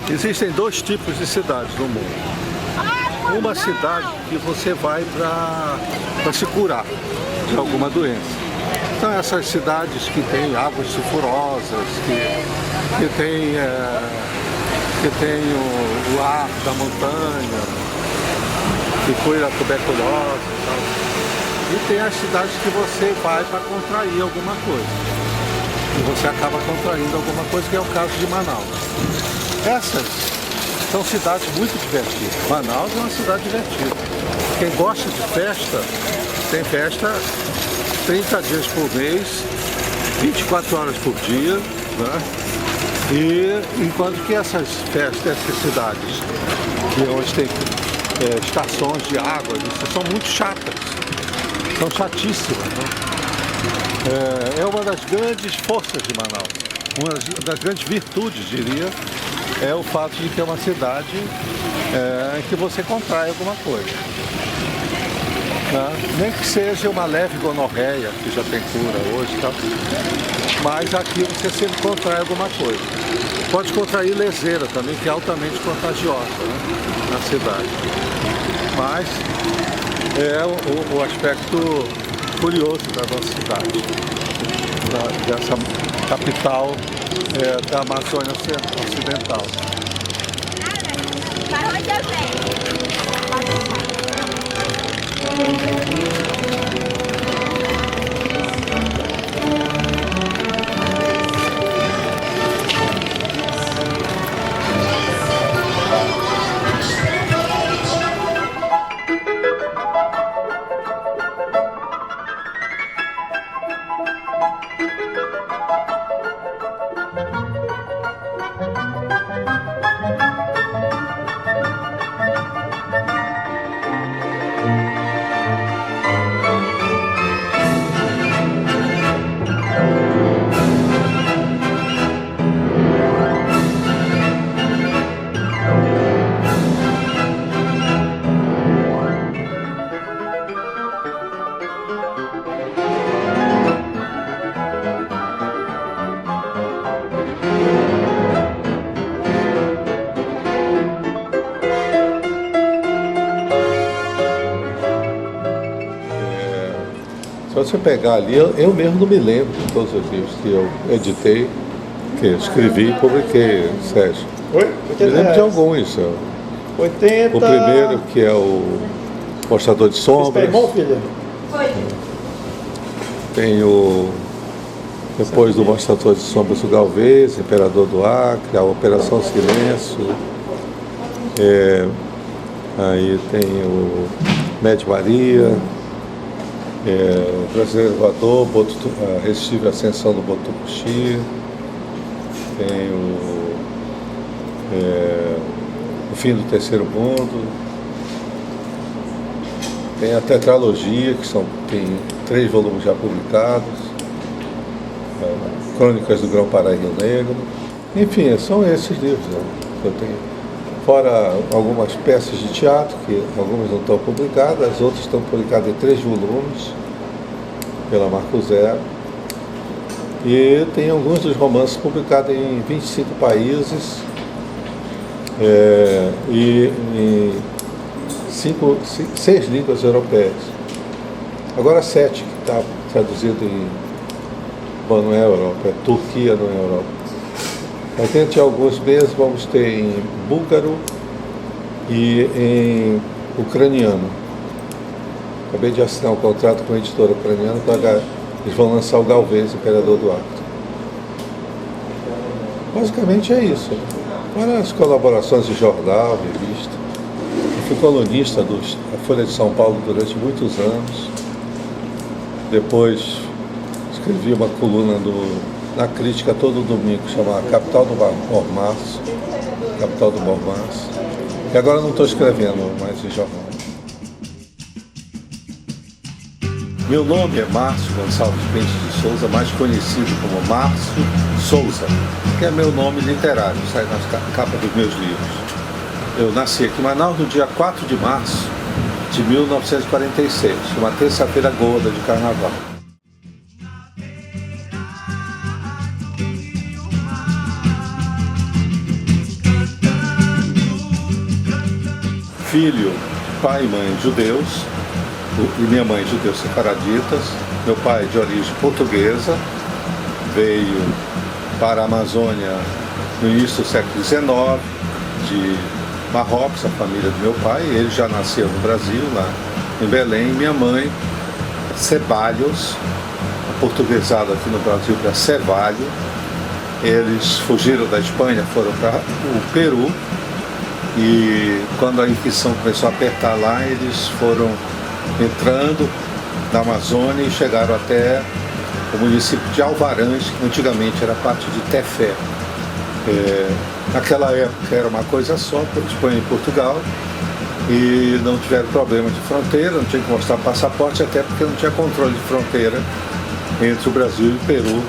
Existem dois tipos de cidades no mundo. Uma cidade que você vai para se curar de alguma doença. Então essas cidades que têm águas sulfurosas, que tem o ar da montanha, que cura a tuberculose e tal. E tem as cidades que você vai para contrair alguma coisa. E você acaba contraindo alguma coisa, que é o caso de Manaus. Essas são cidades muito divertidas. Manaus é uma cidade divertida. Quem gosta de festa, tem festa 30 dias por mês, 24 horas por dia, né? E enquanto que essas festas, essas cidades, onde tem estações de água, são muito chatas, são chatíssimas, né? É uma das grandes forças de Manaus, uma das grandes virtudes, diria, é o fato de que é uma cidade em que você contrai alguma coisa. Tá? Nem que seja uma leve gonorreia, que já tem cura hoje, tá? Mas aqui você sempre contrai alguma coisa. Pode contrair leseira também, que é altamente contagiosa, né, na cidade. Mas é o aspecto curioso da nossa cidade, dessa capital da Amazônia Ocidental. Para onde eu venho? Se você pegar ali, eu mesmo não me lembro de todos os livros que eu editei, que eu escrevi e publiquei, Sérgio. Oi? Me lembro de alguns. 80... O primeiro, que é o Mostrador de Sombras. Irmão, filha? Foi. Tem depois do Mostrador de Sombras, o Galvez, Imperador do Acre, a Operação Silêncio. Aí tem o Médio Maria. O Brasileiro Voador, a Resistível Ascensão do Botucuxi, tem o Fim do Terceiro Mundo, tem a Tetralogia, tem 3 volumes já publicados, Crônicas do Grão-Pará e Rio Negro, enfim, são esses livros, né, que eu tenho. Fora algumas peças de teatro, que algumas não estão publicadas, as outras estão publicadas em 3 volumes, pela Marco Zero. E tem alguns dos romances publicados em 25 países e em 6 línguas europeias. Agora 7, que está traduzido em... Bom, não é Europa, é Turquia, não é Europa. Daqui a alguns meses vamos ter em búlgaro e em ucraniano. Acabei de assinar um contrato com a editora ucraniana, eles vão lançar o Galvez, Imperador do Acre. Basicamente é isso. Fora as colaborações de jornal, revista. Eu fui colunista da Folha de São Paulo durante muitos anos. Depois escrevi uma coluna na Crítica todo domingo, chamada Capital do Mormaço. Capital do Mormaço. E agora não estou escrevendo mais em jornal. Meu nome é Márcio Gonçalves Pentes de Souza, mais conhecido como Márcio Souza, que é meu nome literário, sai na capa dos meus livros. Eu nasci aqui em Manaus no dia 4 de março de 1946, uma terça-feira gorda de carnaval. Filho, pai e mãe judeus, e minha mãe judeus sefaraditas. Meu pai de origem portuguesa, veio para a Amazônia no início do século XIX, de Marrocos, a família do meu pai. Ele já nasceu no Brasil, lá em Belém. Minha mãe, Ceballos, portuguesado aqui no Brasil para Cevalho. Eles fugiram da Espanha, foram para o Peru. E quando a Inquisição começou a apertar lá, eles foram entrando na Amazônia e chegaram até o município de Alvarães, que antigamente era parte de Tefé. Naquela época era uma coisa só, Espanha e Portugal, e não tiveram problema de fronteira, não tinha que mostrar passaporte, até porque não tinha controle de fronteira entre o Brasil e o Peru,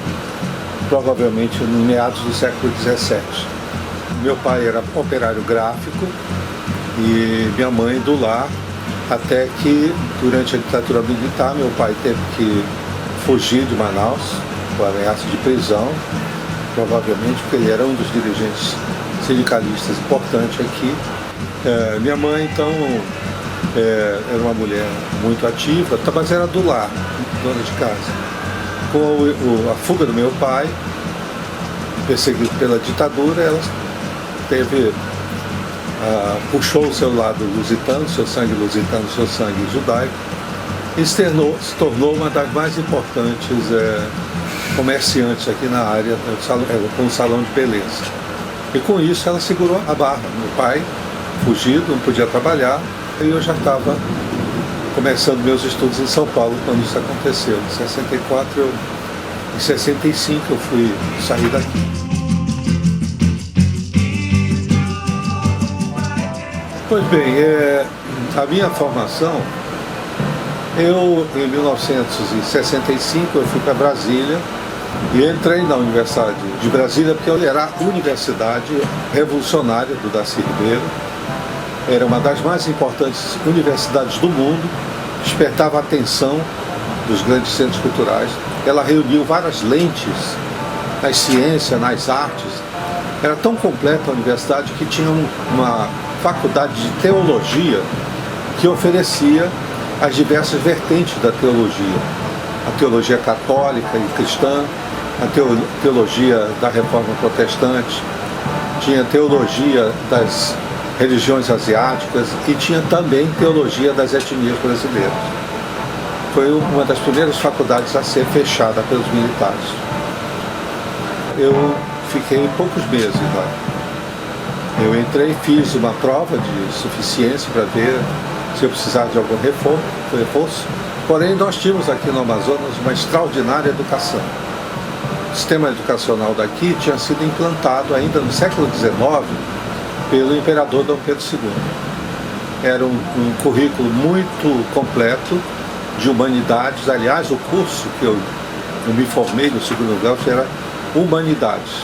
provavelmente no meados do século XVII. Meu pai era operário gráfico e minha mãe do lar, até que durante a ditadura militar meu pai teve que fugir de Manaus com ameaça de prisão, provavelmente porque ele era um dos dirigentes sindicalistas importantes aqui. Minha mãe então era uma mulher muito ativa, mas era do lar, dona de casa. Com a fuga do meu pai, perseguido pela ditadura, ela puxou o seu lado lusitano, seu sangue lusitano, seu sangue judaico, e se tornou uma das mais importantes comerciantes aqui na área, com um salão de beleza. E com isso ela segurou a barra. Meu pai, fugido, não podia trabalhar, e eu já estava começando meus estudos em São Paulo quando isso aconteceu. Em 64, em 65 eu fui sair daqui. Pois bem, a minha formação, em 1965 eu fui para Brasília e entrei na Universidade de Brasília porque era a universidade revolucionária do Darcy Ribeiro. Era uma das mais importantes universidades do mundo, despertava a atenção dos grandes centros culturais. Ela reuniu várias lentes nas ciências, nas artes. Era tão completa a universidade que tinha uma faculdade de teologia que oferecia as diversas vertentes da teologia. A teologia católica e cristã, a teologia da reforma protestante, tinha teologia das religiões asiáticas e tinha também teologia das etnias brasileiras. Foi uma das primeiras faculdades a ser fechada pelos militares. Eu fiquei poucos meses lá. Eu entrei, fiz uma prova de suficiência para ver se eu precisava de algum reforço. Porém, nós tínhamos aqui no Amazonas uma extraordinária educação. O sistema educacional daqui tinha sido implantado ainda no século XIX pelo imperador Dom Pedro II. Era um currículo muito completo de humanidades. Aliás, o curso que eu me formei no segundo grau era Humanidades.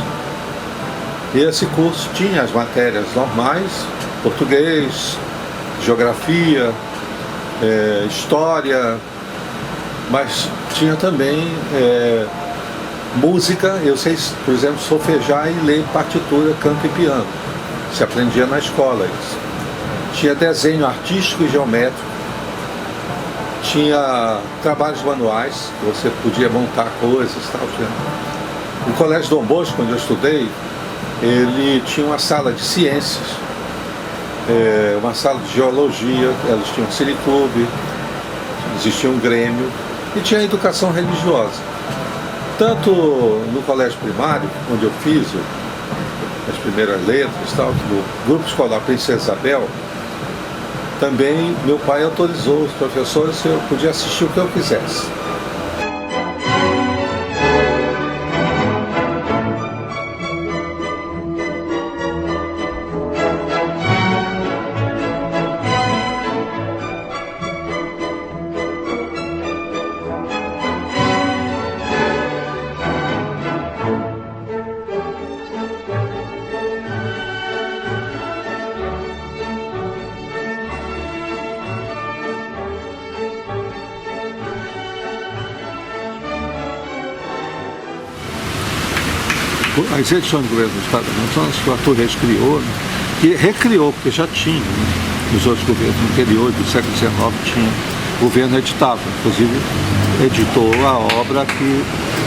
E esse curso tinha as matérias normais, português, geografia, história, mas tinha também música. Eu sei, por exemplo, solfejar e ler partitura, canto e piano. Se aprendia na escola isso. Tinha desenho artístico e geométrico, tinha trabalhos manuais, que você podia montar coisas e tal. O Colégio Dom Bosco, onde eu estudei, ele tinha uma sala de ciências, uma sala de geologia, eles tinham um cineclube, existia um grêmio e tinha educação religiosa. Tanto no colégio primário, onde eu fiz as primeiras letras, tal, no grupo escolar Princesa Isabel, também meu pai autorizou os professores se eu podia assistir o que eu quisesse. as edições do governo do Estado do Amazonas, que o Arthur Reis criou, né, que recriou, porque já tinha, né, nos outros governos, no interior do século XIX tinha, o governo editava, inclusive editou a obra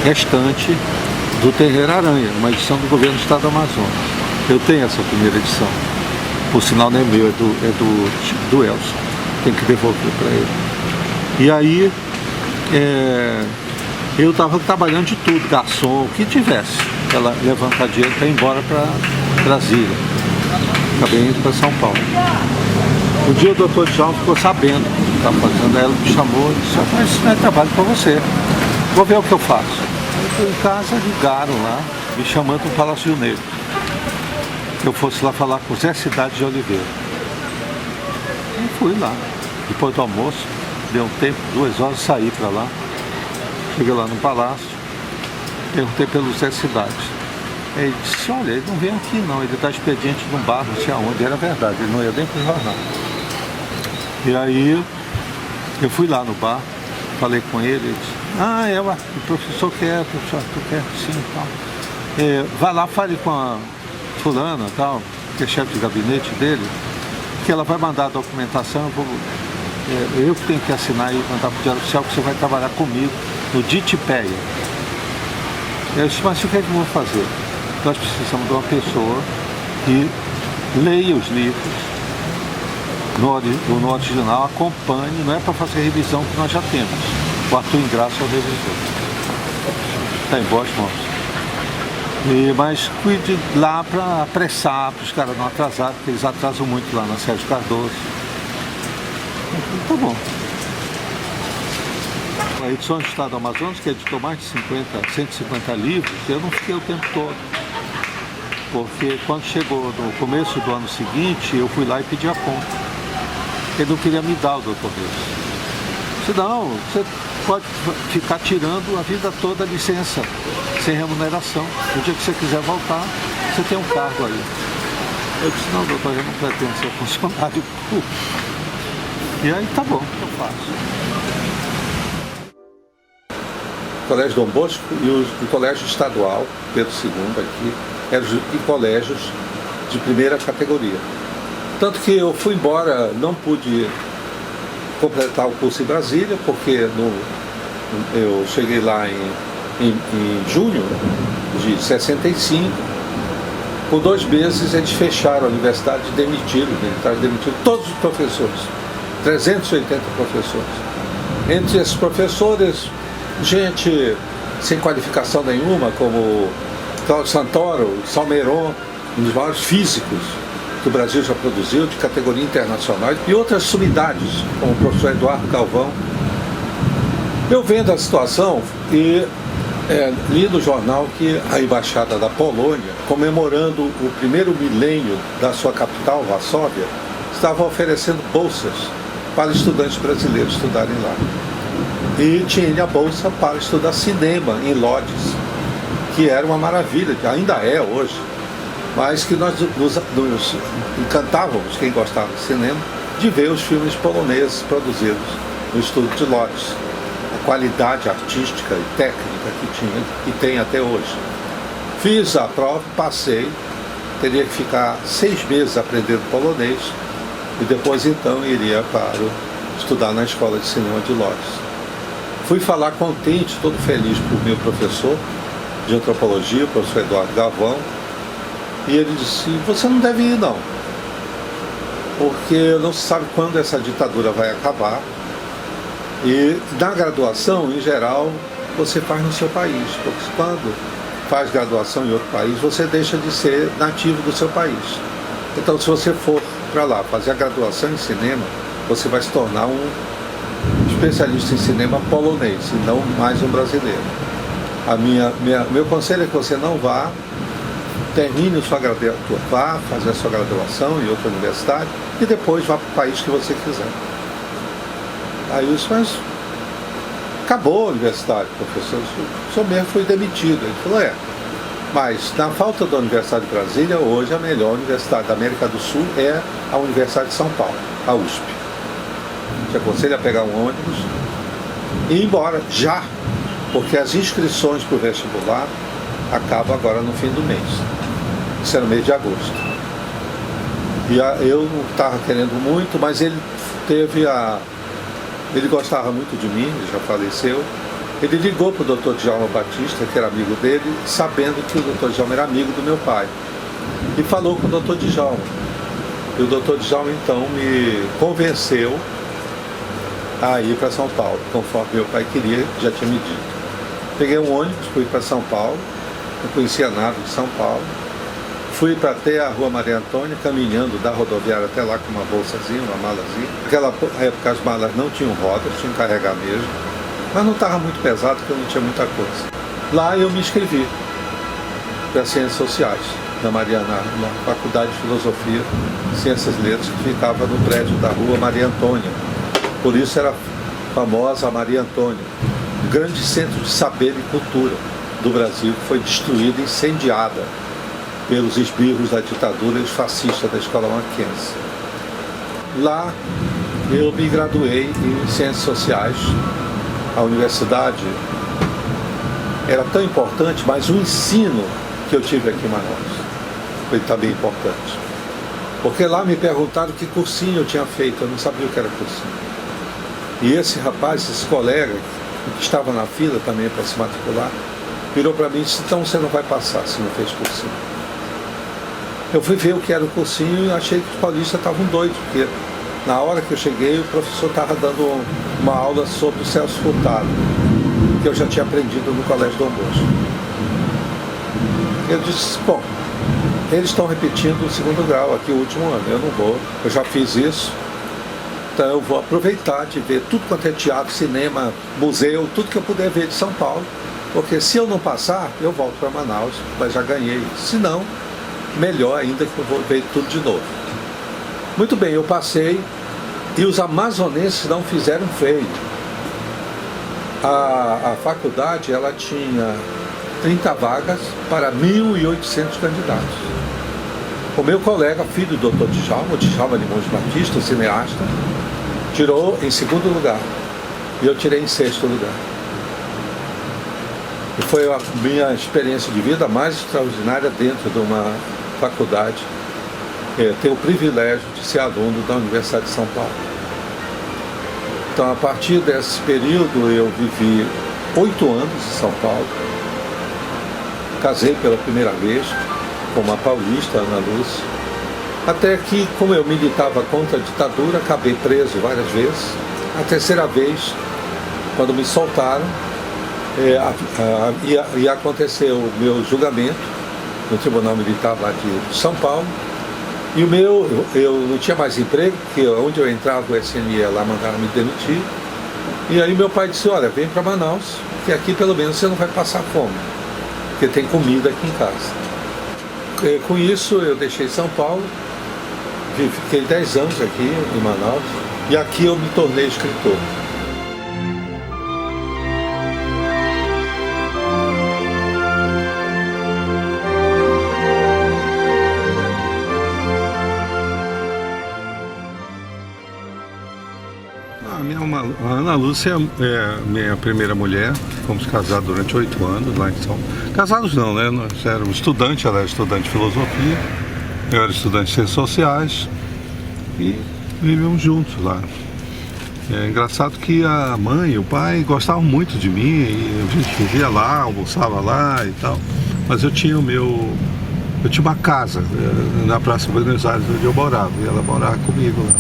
restante do Terreiro Aranha, uma edição do governo do Estado do Amazonas. Eu tenho essa primeira edição, por sinal não é meu, é do Elson, tem que devolver para ele. E aí, eu estava trabalhando de tudo, garçom, o que tivesse. Ela levantar dinheiro para ir embora para Brasília. Acabei indo para São Paulo. Um dia o doutor Djalma ficou sabendo o que estava fazendo, aí ela me chamou e disse, mas isso não é trabalho para você, vou ver o que eu faço. Aí fui em casa, ligaram lá, me chamando para o Palácio Rio Negro. Que eu fosse lá falar com o Zé Cidade de Oliveira. E fui lá, depois do almoço, deu um tempo, 2 horas, saí para lá. Cheguei lá no palácio, perguntei pelo Zé Cidade. Ele disse, olha, ele não vem aqui não, ele está expediente num bar, não sei aonde. Era verdade, ele não ia nem para o jornal. E aí, eu fui lá no bar, falei com ele, ele disse, o professor quer, tu quer sim e tal. Vai lá, fale com a fulana, tal, que é chefe de gabinete dele, que ela vai mandar a documentação, eu que tenho que assinar e mandar para o Diário Oficial, que você vai trabalhar comigo no DITPEA. Eu disse, mas o que é que eu vou fazer? Nós precisamos de uma pessoa que leia os livros no original, acompanhe, não é para fazer revisão que nós já temos. O Arthur Ingraça é o revisor. Está em boas mãos. Mas cuide lá para apressar, para os caras não atrasarem, porque eles atrasam muito lá na Sérgio Cardoso. Tá bom. A edição do Estado do Amazonas, que editou mais de 150 livros, eu não fiquei o tempo todo. Porque quando chegou no começo do ano seguinte, eu fui lá e pedi a conta. Ele não queria me dar o doutor Reis. Disse, não, você pode ficar tirando a vida toda a licença, sem remuneração. No dia que você quiser voltar, você tem um cargo aí. Eu disse, não, doutor, eu não pretendo ser funcionário público. E aí, tá bom, eu faço. O Colégio Dom Bosco e o Colégio Estadual, Pedro II aqui, eram colégios de primeira categoria. Tanto que eu fui embora, não pude completar o curso em Brasília, porque eu cheguei lá em junho de 65. Por 2 meses eles fecharam a universidade e demitiram todos os professores, 380 professores. Entre esses professores, gente sem qualificação nenhuma, como Cláudio Santoro, Salmeron, um dos maiores físicos que o Brasil já produziu, de categoria internacional, e outras sumidades, como o professor Eduardo Galvão. Eu vendo a situação e li no jornal que a Embaixada da Polônia, comemorando o primeiro milênio da sua capital, Varsóvia, estava oferecendo bolsas para estudantes brasileiros estudarem lá. E tinha a bolsa para estudar cinema em Lodz, que era uma maravilha, que ainda é hoje, mas que nós nos encantávamos, quem gostava de cinema, de ver os filmes poloneses produzidos no estúdio de Lodz. A qualidade artística e técnica que tinha e tem até hoje. Fiz a prova, passei, teria que ficar 6 meses aprendendo polonês e depois então iria para estudar na Escola de Cinema de Lodz. Fui falar contente, todo feliz para o meu professor de antropologia, o professor Eduardo Galvão, e ele disse, você não deve ir não, porque não se sabe quando essa ditadura vai acabar, e na graduação, em geral, você faz no seu país, porque quando faz graduação em outro país, você deixa de ser nativo do seu país. Então, se você for para lá fazer a graduação em cinema, você vai se tornar um especialista em cinema polonês, e não mais um brasileiro. Meu conselho é que você não vá, termine sua graduação, vá fazer a sua graduação em outra universidade e depois vá para o país que você quiser. Aí isso, mas acabou a universidade, professor. O senhor mesmo foi demitido. Ele falou, mas na falta da Universidade de Brasília, hoje a melhor universidade da América do Sul é a Universidade de São Paulo, a USP. Te aconselho a pegar um ônibus e ir embora, já, porque as inscrições para o vestibular acaba agora no fim do mês. Isso era no mês de agosto. E eu não estava querendo muito, mas ele gostava muito de mim, ele já faleceu. Ele ligou para o Dr. Djalma Batista, que era amigo dele, sabendo que o Dr. Djalma era amigo do meu pai. E falou com o Dr. Djalma. E o Dr. Djalma então me convenceu a ir para São Paulo, conforme meu pai queria, já tinha me dito. Peguei um ônibus, fui para São Paulo, não conhecia nada de São Paulo. Fui para até a Rua Maria Antônia, caminhando da rodoviária até lá com uma bolsazinha, uma malazinha. Naquela época as malas não tinham rodas, tinham que carregar mesmo. Mas não estava muito pesado, porque não tinha muita coisa. Lá eu me inscrevi para Ciências Sociais, na Faculdade de Filosofia, Ciências e Letras, que ficava no prédio da Rua Maria Antônia. Por isso era famosa a Maria Antônia, o grande centro de saber e cultura do Brasil, que foi destruída e incendiada pelos esbirros da ditadura e os fascistas da Escola Mackenzie. Lá eu me graduei em Ciências Sociais. A universidade era tão importante, mas o ensino que eu tive aqui em Manaus foi também importante. Porque lá me perguntaram que cursinho eu tinha feito, eu não sabia o que era cursinho. E esse rapaz, esse colega, que estava na fila também para se matricular, virou para mim e disse: então você não vai passar se não fez cursinho. Eu fui ver o que era o cursinho e achei que os paulistas estavam doidos, porque na hora que eu cheguei o professor estava dando uma aula sobre o Celso Furtado, que eu já tinha aprendido no Colégio Dom Bosco. Eu disse: bom, eles estão repetindo o segundo grau aqui, o último ano, eu não vou, eu já fiz isso, então eu vou aproveitar de ver tudo quanto é teatro, cinema, museu, tudo que eu puder ver de São Paulo, porque se eu não passar, eu volto para Manaus, mas já ganhei. Se não, melhor ainda que eu vou ver tudo de novo. Muito bem, eu passei e os amazonenses não fizeram feio. A faculdade ela tinha 30 vagas para 1.800 candidatos. O meu colega, filho do Dr. Djalma, o Djalma Limões Batista, cineasta, tirou em segundo lugar e eu tirei em sexto lugar. E foi a minha experiência de vida mais extraordinária dentro de uma faculdade. Ter o privilégio de ser aluno da Universidade de São Paulo. Então, a partir desse período, eu vivi 8 anos em São Paulo. Casei pela primeira vez com uma paulista, Ana Lúcia. Até que, como eu militava contra a ditadura, acabei preso várias vezes. A terceira vez, quando me soltaram, ia acontecer o meu julgamento no Tribunal Militar lá de São Paulo. E eu não tinha mais emprego, porque onde eu entrava o SNE lá mandaram me demitir. E aí meu pai disse: olha, vem para Manaus, que aqui pelo menos você não vai passar fome, porque tem comida aqui em casa. Com isso eu deixei São Paulo, fiquei 10 anos aqui em Manaus, e aqui eu me tornei escritor. A Ana Lúcia é minha primeira mulher, fomos casados durante 8 anos lá em São Paulo. Casados não, né? Nós éramos estudantes, ela era estudante de filosofia, eu era estudante de ciências sociais e vivíamos juntos lá. É engraçado que a mãe e o pai gostavam muito de mim, e a gente vivia lá, almoçava lá e tal, mas eu tinha uma casa na Praça Buenos Aires onde eu morava, e ela morava comigo lá.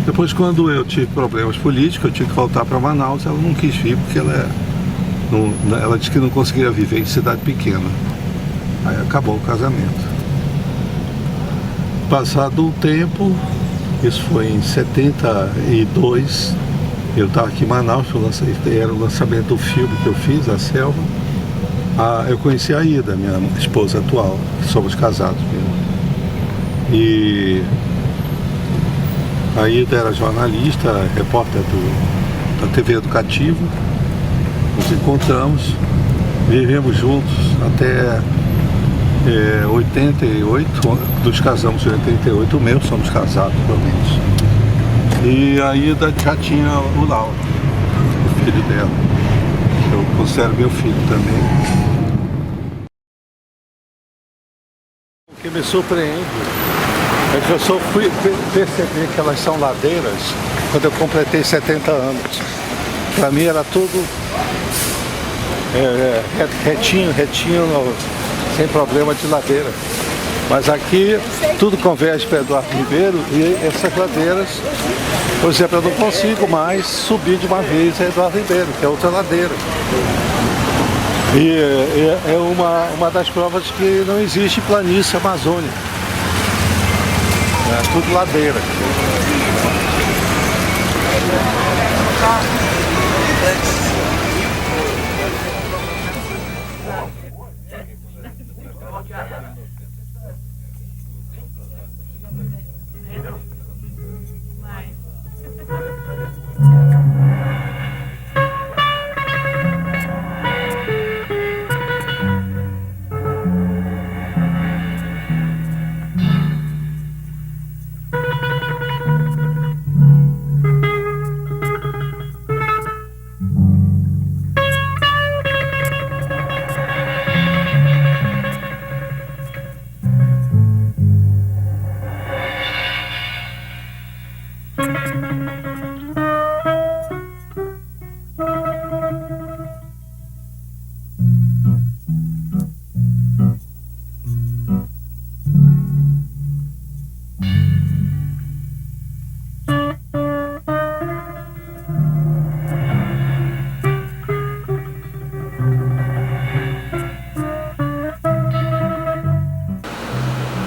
Depois, quando eu tive problemas políticos, eu tive que voltar para Manaus, ela não quis vir porque ela disse que não conseguia viver em cidade pequena. Aí acabou o casamento. Passado um tempo, isso foi em 72, eu estava aqui em Manaus, era o lançamento do filme que eu fiz, A Selva. Eu conheci a Ida, minha esposa atual, somos casados mesmo. E a Ida era jornalista, repórter da TV Educativa. Nos encontramos, vivemos juntos até 88, nos casamos em 88, o meu somos casados realmente. E a Ida já tinha o Lauro, o filho dela, que eu considero meu filho também. O que me surpreende é que eu só fui perceber que elas são ladeiras quando eu completei 70 anos. Para mim era tudo retinho, sem problema de ladeira. Mas aqui tudo converge para Eduardo Ribeiro e essas ladeiras, por exemplo, eu não consigo mais subir de uma vez a Eduardo Ribeiro, que é outra ladeira. E é uma das provas que não existe planície amazônica. É tudo ladeira.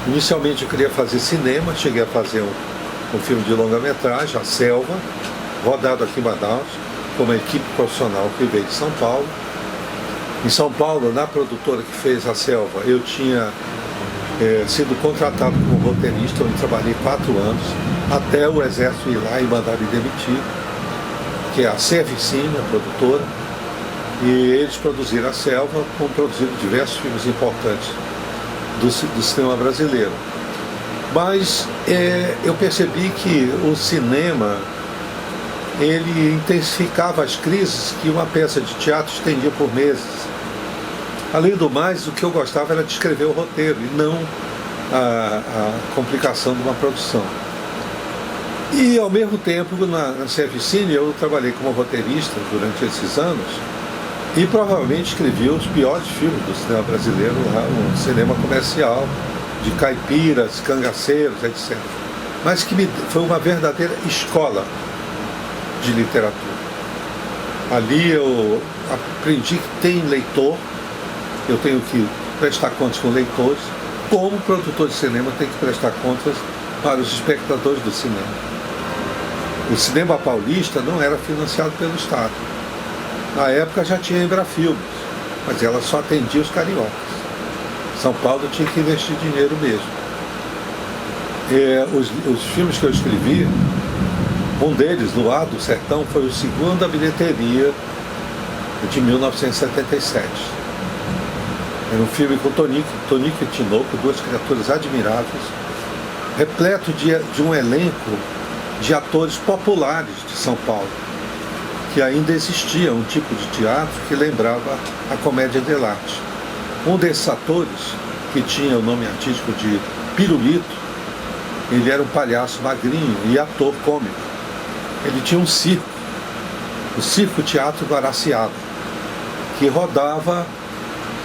Inicialmente eu queria fazer cinema, cheguei a fazer um filme de longa-metragem, A Selva, rodado aqui em Manaus, com uma equipe profissional que veio de São Paulo. Em São Paulo, na produtora que fez A Selva, eu tinha sido contratado como roteirista, onde trabalhei 4 anos, até o Exército ir lá e mandar me demitir, que é a Servicine, a produtora, e eles produziram A Selva, como produziram diversos filmes importantes do cinema brasileiro. Mas eu percebi que o cinema ele intensificava as crises que uma peça de teatro estendia por meses. Além do mais, o que eu gostava era de escrever o roteiro e não a complicação de uma produção. E ao mesmo tempo, na Servicine, eu trabalhei como roteirista durante esses anos e provavelmente escrevi os piores filmes do cinema brasileiro, lá, um cinema comercial, de caipiras, cangaceiros, etc. Mas que foi uma verdadeira escola de literatura. Ali eu aprendi que tem leitor, eu tenho que prestar contas com leitores, como produtor de cinema tem que prestar contas para os espectadores do cinema. O cinema paulista não era financiado pelo Estado. Na época já tinha Embrafilmes, mas ela só atendia os cariocas. São Paulo tinha que investir dinheiro mesmo. Os filmes que eu escrevi, um deles, Luar do Sertão, foi o segundo a bilheteria de 1977. Era um filme com Tonico e Tinoco, duas criaturas admiráveis, repleto de um elenco de atores populares de São Paulo, que ainda existia um tipo de teatro que lembrava a comédia dell'arte. Um desses atores, que tinha o nome artístico de Pirulito, ele era um palhaço magrinho e ator cômico. Ele tinha um circo, o Circo Teatro Guaraciaba, que rodava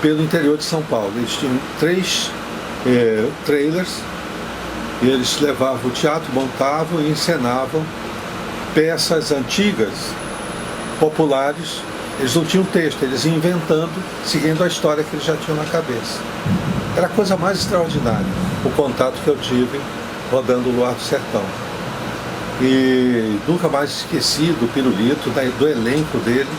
pelo interior de São Paulo. Eles tinham 3 trailers, e eles levavam o teatro, montavam e encenavam peças antigas, populares. Eles não tinham texto, eles iam inventando, seguindo a história que eles já tinham na cabeça. Era a coisa mais extraordinária, o contato que eu tive rodando o Luar do Sertão. E nunca mais esqueci do Pirulito, do elenco dele,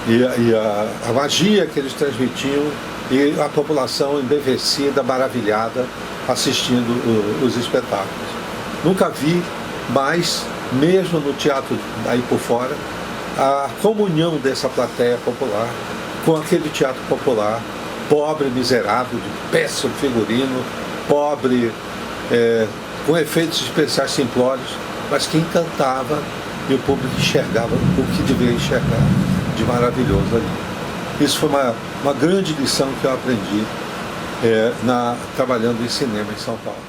e a magia que eles transmitiam, e a população embevecida, maravilhada, assistindo os espetáculos. Nunca vi mais, mesmo no teatro aí por fora, a comunhão dessa plateia popular com aquele teatro popular, pobre, miserável, de péssimo figurino, pobre, com efeitos especiais simplórios, mas que encantava e o público enxergava o que deveria enxergar de maravilhoso ali. Isso foi uma grande lição que eu aprendi trabalhando em cinema em São Paulo.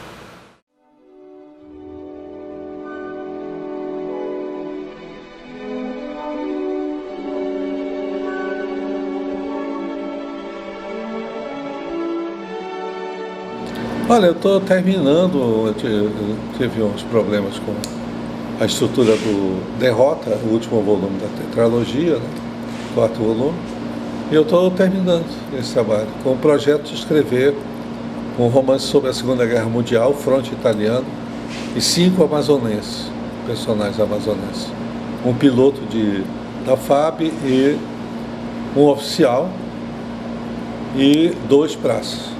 Olha, eu estou terminando, eu tive uns problemas com a estrutura do Derrota, o último volume da tetralogia, né? 4º volume, e eu estou terminando esse trabalho, com o projeto de escrever um romance sobre a Segunda Guerra Mundial, fronte italiano, e 5 amazonenses, personagens amazonenses. Um piloto da FAB e um oficial e 2 praças.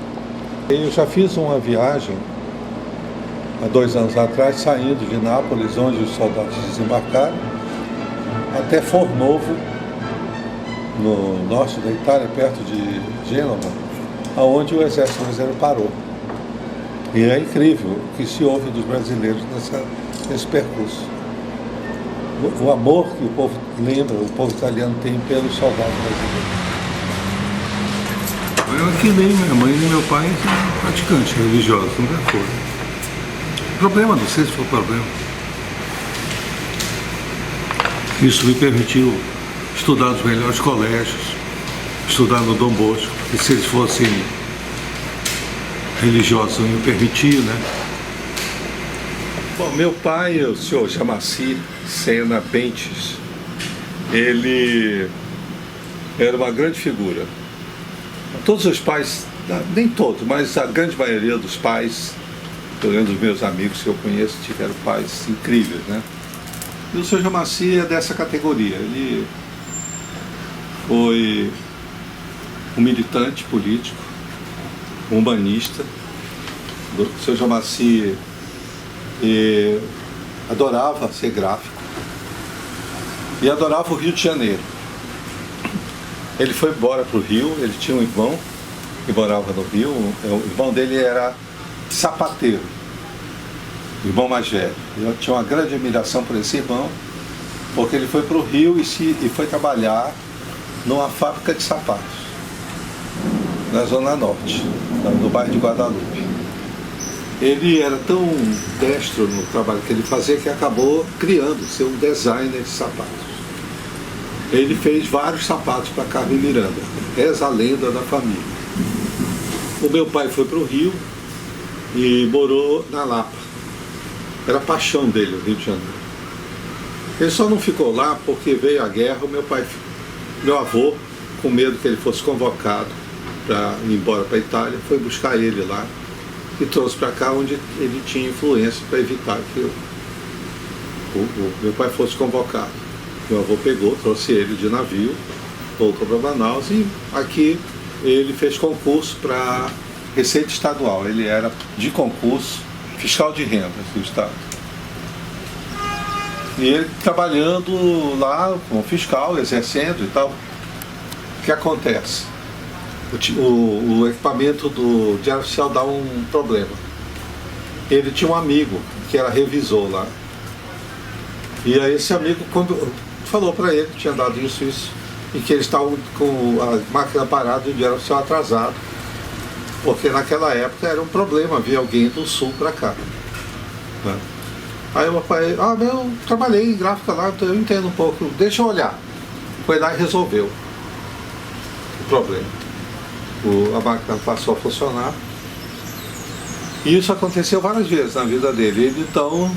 Eu já fiz uma viagem há 2 anos atrás, saindo de Nápoles, onde os soldados desembarcaram, até Fornovo, no norte da Itália, perto de Gênova, onde o exército brasileiro parou. E é incrível o que se ouve dos brasileiros nesse percurso. O amor que o povo lembra, o povo italiano tem pelos soldados brasileiros. Eu que nem minha mãe nem meu pai são praticantes religiosos, nunca foram. O problema, não sei se foi o problema. Isso me permitiu estudar nos melhores colégios, estudar no Dom Bosco, e se eles fossem religiosos não me permitia, né? Bom, meu pai, o senhor Jamaci Sena Bentes, ele era uma grande figura. Todos os pais, nem todos, mas a grande maioria dos pais, pelo menos dos meus amigos que eu conheço, tiveram pais incríveis, né? E o senhor Jamaci é dessa categoria. Ele foi um militante político, um humanista. O senhor Jamaci adorava ser gráfico e adorava o Rio de Janeiro. Ele foi embora para o Rio, ele tinha um irmão que morava no Rio, o irmão dele era sapateiro, o irmão mais velho. Eu tinha uma grande admiração por esse irmão, porque ele foi para o Rio e foi trabalhar numa fábrica de sapatos, na Zona Norte, no bairro de Guadalupe. Ele era tão destro no trabalho que ele fazia que acabou criando, ser um designer de sapatos. Ele fez vários sapatos para Carmen Miranda, essa a lenda da família. O meu pai foi para o Rio e morou na Lapa. Era a paixão dele, o Rio de Janeiro. Ele só não ficou lá porque veio a guerra. Meu avô, com medo que ele fosse convocado para ir embora para a Itália, foi buscar ele lá e trouxe para cá, onde ele tinha influência para evitar que o meu pai fosse convocado. Meu avô pegou, trouxe ele de navio, voltou para Manaus e aqui ele fez concurso para Receita Estadual. Ele era de concurso fiscal de rendas do Estado. E ele trabalhando lá como fiscal, exercendo e tal. O que acontece? O equipamento do Diário Oficial dá um problema. Ele tinha um amigo que era revisor lá. E aí esse amigo falou para ele que tinha dado isso, e que eles estavam com a máquina parada e o Diário Oficial atrasado, porque naquela época era um problema vir alguém do sul para cá, né? Aí o meu pai, eu trabalhei em gráfica lá, então eu entendo um pouco, deixa eu olhar. Foi lá e resolveu o problema. A máquina passou a funcionar. E isso aconteceu várias vezes na vida dele. Ele então,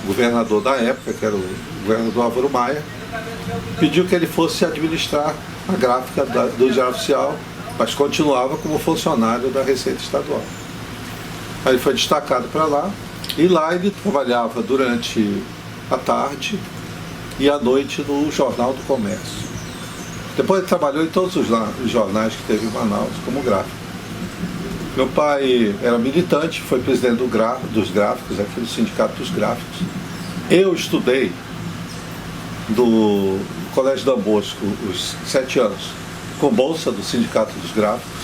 o governador da época, que era o governador Álvaro Maia, pediu que ele fosse administrar a gráfica do Diário Oficial, mas continuava como funcionário da Receita Estadual. Aí ele foi destacado para lá, e lá ele trabalhava durante a tarde e à noite no Jornal do Comércio. Depois ele trabalhou em todos os jornais que teve em Manaus como gráfico. Meu pai era militante, foi presidente dos gráficos, aqui do Sindicato dos Gráficos. Eu estudei do Colégio Dom Bosco os 7 anos, com bolsa do Sindicato dos Gráficos.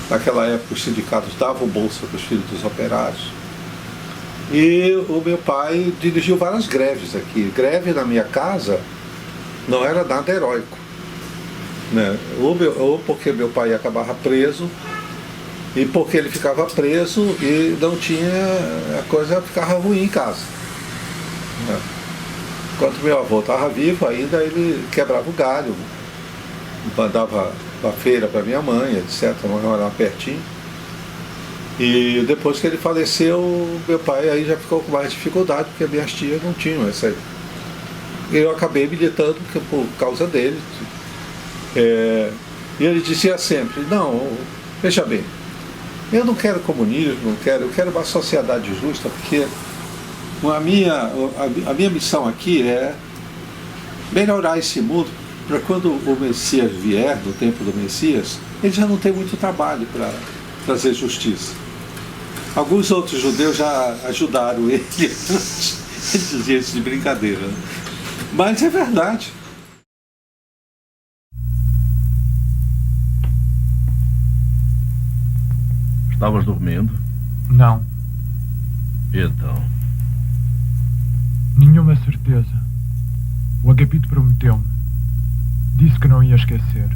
Naquela época os sindicatos davam bolsa para os filhos dos operários. E o meu pai dirigiu várias greves aqui. Greve na minha casa não era nada heróico, né? Ou porque meu pai acabava preso, E porque ele ficava preso e não tinha, a coisa ficava ruim em casa. Né? Enquanto meu avô estava vivo ainda, ele quebrava o galho, mandava a feira para minha mãe, etc., morava pertinho. E depois que ele faleceu, meu pai aí já ficou com mais dificuldade, porque minhas tias não tinham essa aí. E eu acabei militando por causa dele. E ele dizia sempre, não, veja bem, eu não quero comunismo, eu quero uma sociedade justa, porque a minha missão aqui é melhorar esse mundo, para quando o Messias vier, no tempo do Messias, ele já não tem muito trabalho para trazer justiça. Alguns outros judeus já ajudaram ele, ele dizia isso de brincadeira, né? Mas é verdade. Estavas dormindo? Não, E então? nenhuma certeza. O Agapito prometeu-me. Disse que não ia esquecer.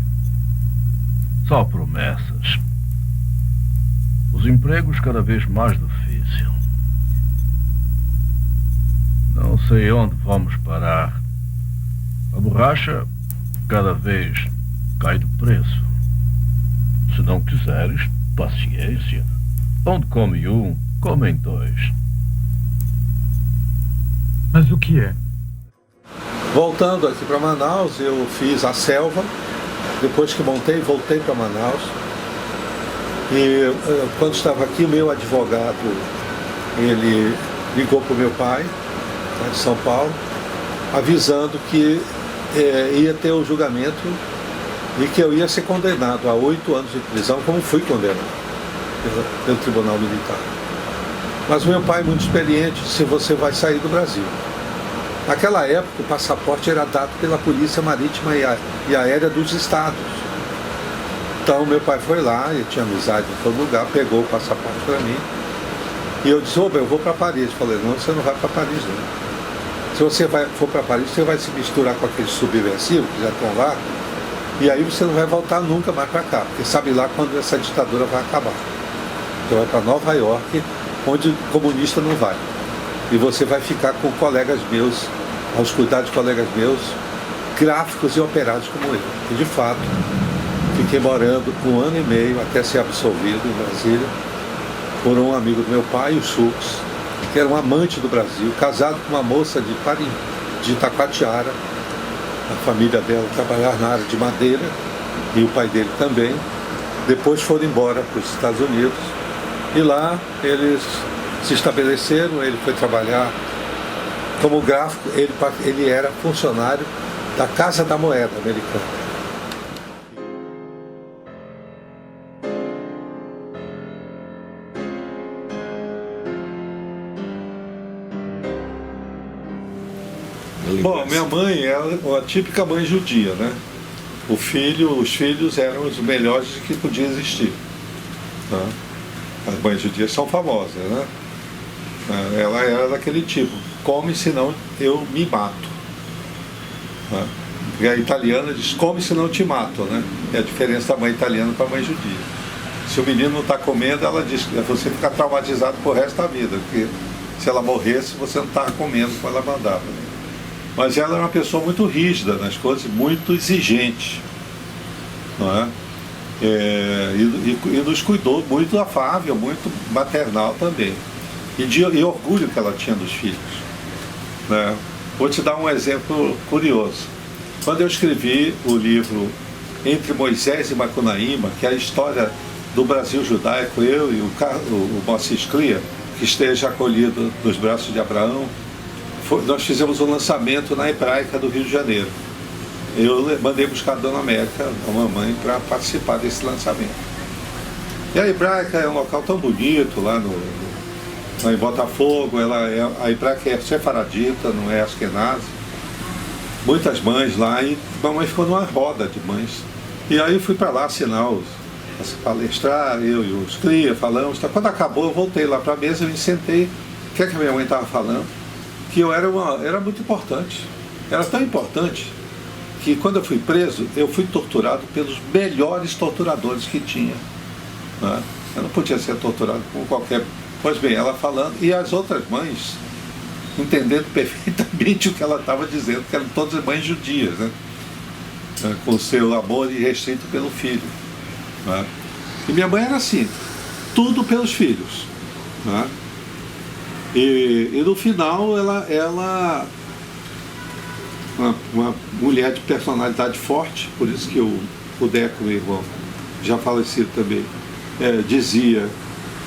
Só promessas. Os empregos cada vez mais difíceis. Não sei onde vamos parar. A borracha cada vez cai de preço. Se não quiseres, paciência. Onde come um, comem dois. Mas o que é? Voltando aqui para Manaus, eu fiz a selva. Depois que montei, voltei para Manaus. E quando estava aqui, o meu advogado, ele ligou para o meu pai, lá de São Paulo, avisando que ia ter o julgamento e que eu ia ser condenado a 8 anos de prisão, como fui condenado pelo Tribunal Militar. Mas o meu pai, muito experiente, disse: você vai sair do Brasil. Naquela época, o passaporte era dado pela Polícia Marítima e Aérea dos Estados. Então, meu pai foi lá, ele tinha amizade em todo lugar, pegou o passaporte para mim. E eu disse: eu vou para Paris. Eu falei: não, você não vai para Paris, não. Se você for para Paris, você vai se misturar com aqueles subversivos que já estão lá, e aí você não vai voltar nunca mais para cá, porque sabe lá quando essa ditadura vai acabar. Você vai para Nova York, onde o comunista não vai. E você vai ficar com colegas meus, aos cuidados de colegas meus, gráficos e operários como eu. E de fato, fiquei morando 1 ano e meio até ser absolvido em Brasília por um amigo do meu pai, o Schultz, que era um amante do Brasil, casado com uma moça de Itacoatiara. A família dela trabalhava na área de madeira e o pai dele também. Depois foram embora para os Estados Unidos e lá eles se estabeleceram. Ele foi trabalhar como gráfico, ele era funcionário da Casa da Moeda americana. Bom, minha mãe era uma típica mãe judia, né? Os filhos eram os melhores que podia existir. Né? As mães judias são famosas, né? Ela era daquele tipo: come senão eu me mato. Né? E a italiana diz: come senão eu te mato, né? É a diferença da mãe italiana para a mãe judia. Se o menino não está comendo, ela diz que você fica traumatizado pro resto da vida, porque se ela morresse, você não estava comendo como ela mandava. Né? Mas ela era uma pessoa muito rígida nas coisas, muito exigente, não é? E nos cuidou, muito afável, muito maternal também. E orgulho que ela tinha dos filhos. Né? Vou te dar um exemplo curioso. Quando eu escrevi o livro Entre Moisés e Macunaíma, que é a história do Brasil judaico, eu e o Moacir Clia, que esteja acolhido nos braços de Abraão, nós fizemos um lançamento na Hebraica do Rio de Janeiro. Eu mandei buscar a Dona América, a mamãe, para participar desse lançamento. E a Hebraica é um local tão bonito lá em Botafogo. A Hebraica é sefaradita, não é askenazi. Muitas mães lá, e a mamãe ficou numa roda de mães. E aí eu fui para lá assinar, palestrar, eu e os cria, falamos. Quando acabou, eu voltei lá para a mesa e me sentei. O que é que a minha mãe estava falando? Que eu era muito importante. Era tão importante que quando eu fui preso, eu fui torturado pelos melhores torturadores que tinha. Né? Ela não podia ser torturada com qualquer... Pois bem, ela falando, e as outras mães entendendo perfeitamente o que ela estava dizendo, que eram todas mães judias, né? Com o seu amor irrestrito pelo filho. Né? E minha mãe era assim, tudo pelos filhos. Né? E no final ela uma mulher de personalidade forte, por isso que o Deco, meu irmão, já falecido também, dizia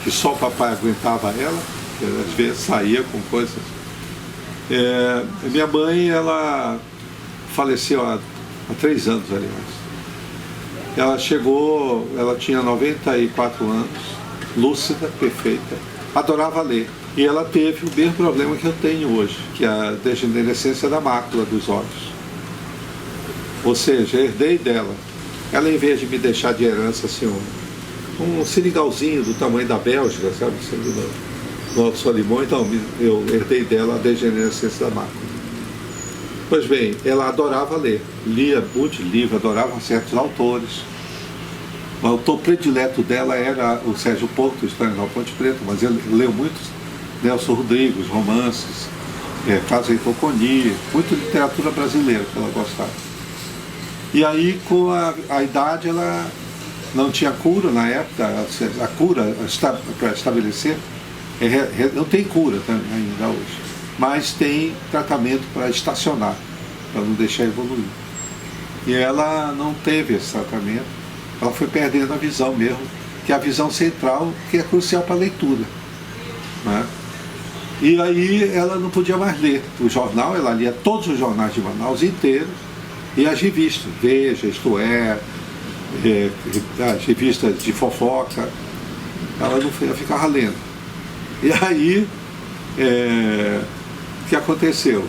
que só o papai aguentava ela, que às vezes saía com coisas. Minha mãe, ela faleceu há 3 anos, aliás. Ela chegou, ela tinha 94 anos, lúcida, perfeita, adorava ler. E ela teve o mesmo problema que eu tenho hoje, que é a degenerescência da mácula dos olhos. Ou seja, herdei dela. Ela, em vez de me deixar de herança assim, um seringalzinho do tamanho da Bélgica, sabe, no Alto Solimão, então eu herdei dela a degenerescência da mácula. Pois bem, ela adorava ler, lia muito livro, adorava certos autores. O autor predileto dela era o Sérgio Porto, História da Ponte Preta, mas ele leu muitos Nelson Rodrigues, romances, Carlos Heitor Coni, muita literatura brasileira que ela gostava. E aí, com a idade, ela não tinha cura na época, a cura para estabelecer, não tem cura ainda hoje, mas tem tratamento para estacionar, para não deixar evoluir. E ela não teve esse tratamento, ela foi perdendo a visão mesmo, que é a visão central, que é crucial para a leitura. Né? E aí ela não podia mais ler o jornal, ela lia todos os jornais de Manaus inteiros, e as revistas, Veja, Isto É, as revistas de fofoca, ela não ficava lendo. E aí, o que aconteceu?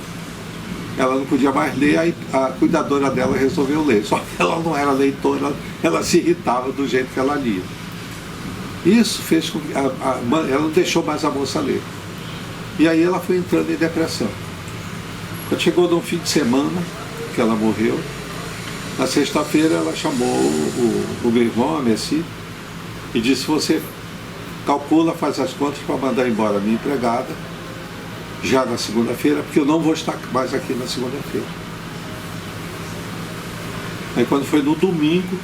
Ela não podia mais ler, aí a cuidadora dela resolveu ler. Só que ela não era leitora, ela se irritava do jeito que ela lia. Isso fez com que ela não deixou mais a moça ler. E aí ela foi entrando em depressão. Quando chegou no fim de semana, que ela morreu, na sexta-feira ela chamou o meu irmão, a Messi, e disse: você calcula, faz as contas para mandar embora a minha empregada já na segunda-feira, porque eu não vou estar mais aqui na segunda-feira. Aí quando foi no domingo,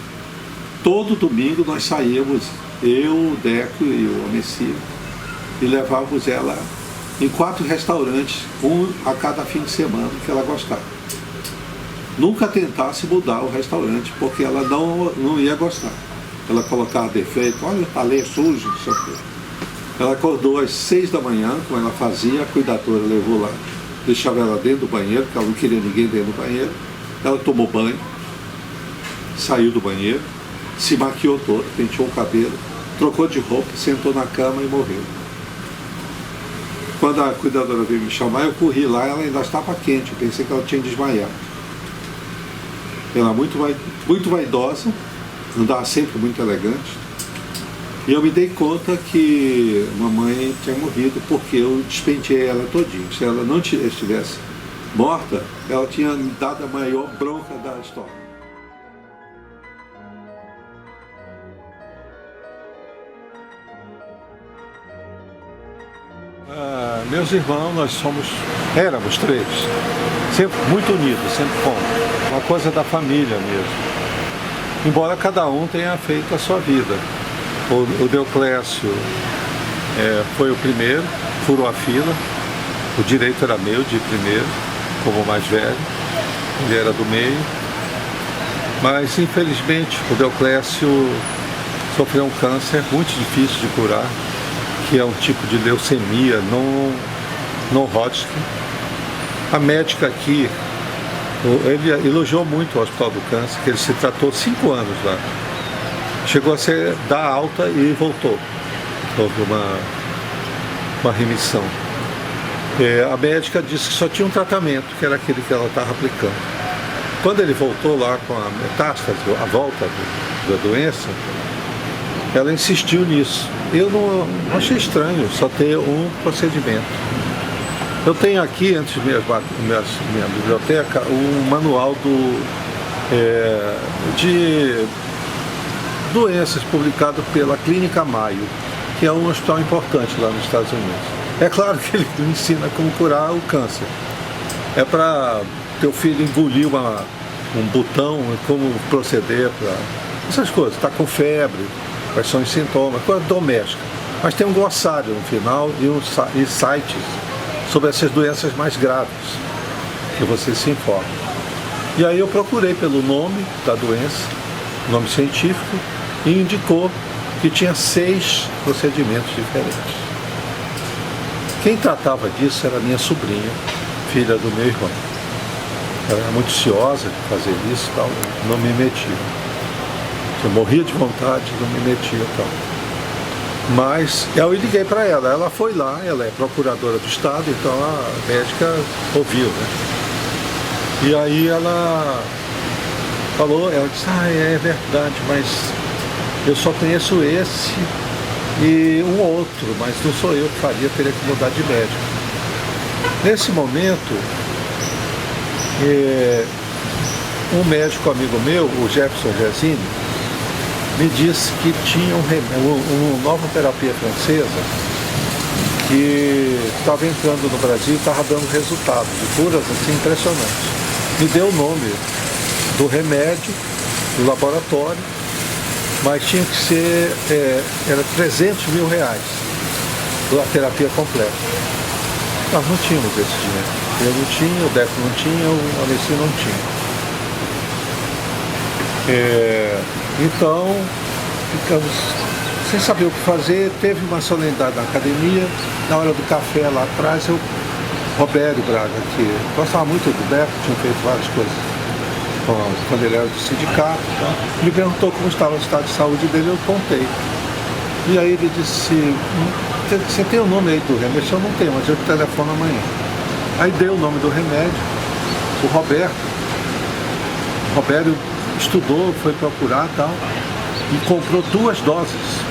todo domingo nós saíamos, eu, o Deco e o Messi, e levávamos ela em 4 restaurantes, um a cada fim de semana que ela gostava. Nunca tentasse mudar o restaurante, porque ela não ia gostar. Ela colocava defeito, olha, tá ali sujo, não sei o quê. Ela acordou às 6 da manhã, como ela fazia, a cuidadora levou lá, deixava ela dentro do banheiro, porque ela não queria ninguém dentro do banheiro. Ela tomou banho, saiu do banheiro, se maquiou toda, penteou o cabelo, trocou de roupa, sentou na cama e morreu. Quando a cuidadora veio me chamar, eu corri lá, ela ainda estava quente, eu pensei que ela tinha desmaiado. Ela muito vaidosa, andava sempre muito elegante. E eu me dei conta que mamãe tinha morrido porque eu despenteei ela todinha. Se ela não estivesse morta, ela tinha me dado a maior bronca da história. Meus irmãos, nós éramos 3, sempre muito unidos, sempre fomos. Uma coisa da família mesmo. Embora cada um tenha feito a sua vida. O Deoclésio foi o primeiro, furou a fila. O direito era meu de ir primeiro, como o mais velho. Ele era do meio. Mas, infelizmente, o Deoclésio sofreu um câncer muito difícil de curar, que é um tipo de leucemia non-Hodgkin. A médica aqui, ele elogiou muito o Hospital do Câncer, que ele se tratou 5 anos lá. Chegou a dar alta e voltou. Houve uma remissão. A médica disse que só tinha um tratamento, que era aquele que ela estava aplicando. Quando ele voltou lá com a metástase, a volta da doença, ela insistiu nisso. Eu não achei estranho só ter um procedimento. Eu tenho aqui, entre minha biblioteca, um manual de doenças, publicado pela Clínica Mayo, que é um hospital importante lá nos Estados Unidos. É claro que ele ensina como curar o câncer. É para teu filho engolir um botão, como proceder para essas coisas. Está com febre, quais são os sintomas, coisa doméstica. Mas tem um glossário no final e sites sobre essas doenças mais graves, que você se informa. E aí eu procurei pelo nome da doença, nome científico, e indicou que tinha 6 procedimentos diferentes. Quem tratava disso era minha sobrinha, filha do meu irmão. Ela era muito ciosa de fazer isso e tal, não me metia. Eu morria de vontade, não me metia e tal. Mas eu liguei para ela, ela foi lá, ela é procuradora do estado, então a médica ouviu, né? E aí ela falou, ela disse, é verdade, mas eu só conheço esse e um outro, mas não sou eu que faria, teria que mudar de médico. Nesse momento, um médico amigo meu, o Jefferson Resini, me disse que tinha uma nova terapia francesa que estava entrando no Brasil e estava dando resultados de curas assim impressionantes. Me deu o nome do remédio, do laboratório, mas tinha que ser, era 300 mil reais a terapia completa. Nós não tínhamos esse dinheiro. Eu não tinha, o Deco não tinha, o Alessi não tinha. Então, ficamos sem saber o que fazer. Teve uma solenidade na academia, na hora do café lá atrás, Robério Braga, que gostava muito do Deco, tinha feito várias coisas quando ele era do sindicato, tá? Me perguntou como estava o estado de saúde dele, eu contei. E aí ele disse, você tem o nome aí do remédio? Eu não tenho, mas eu te telefono amanhã. Aí deu o nome do remédio, o Robério estudou, foi procurar e tal, e comprou 2 doses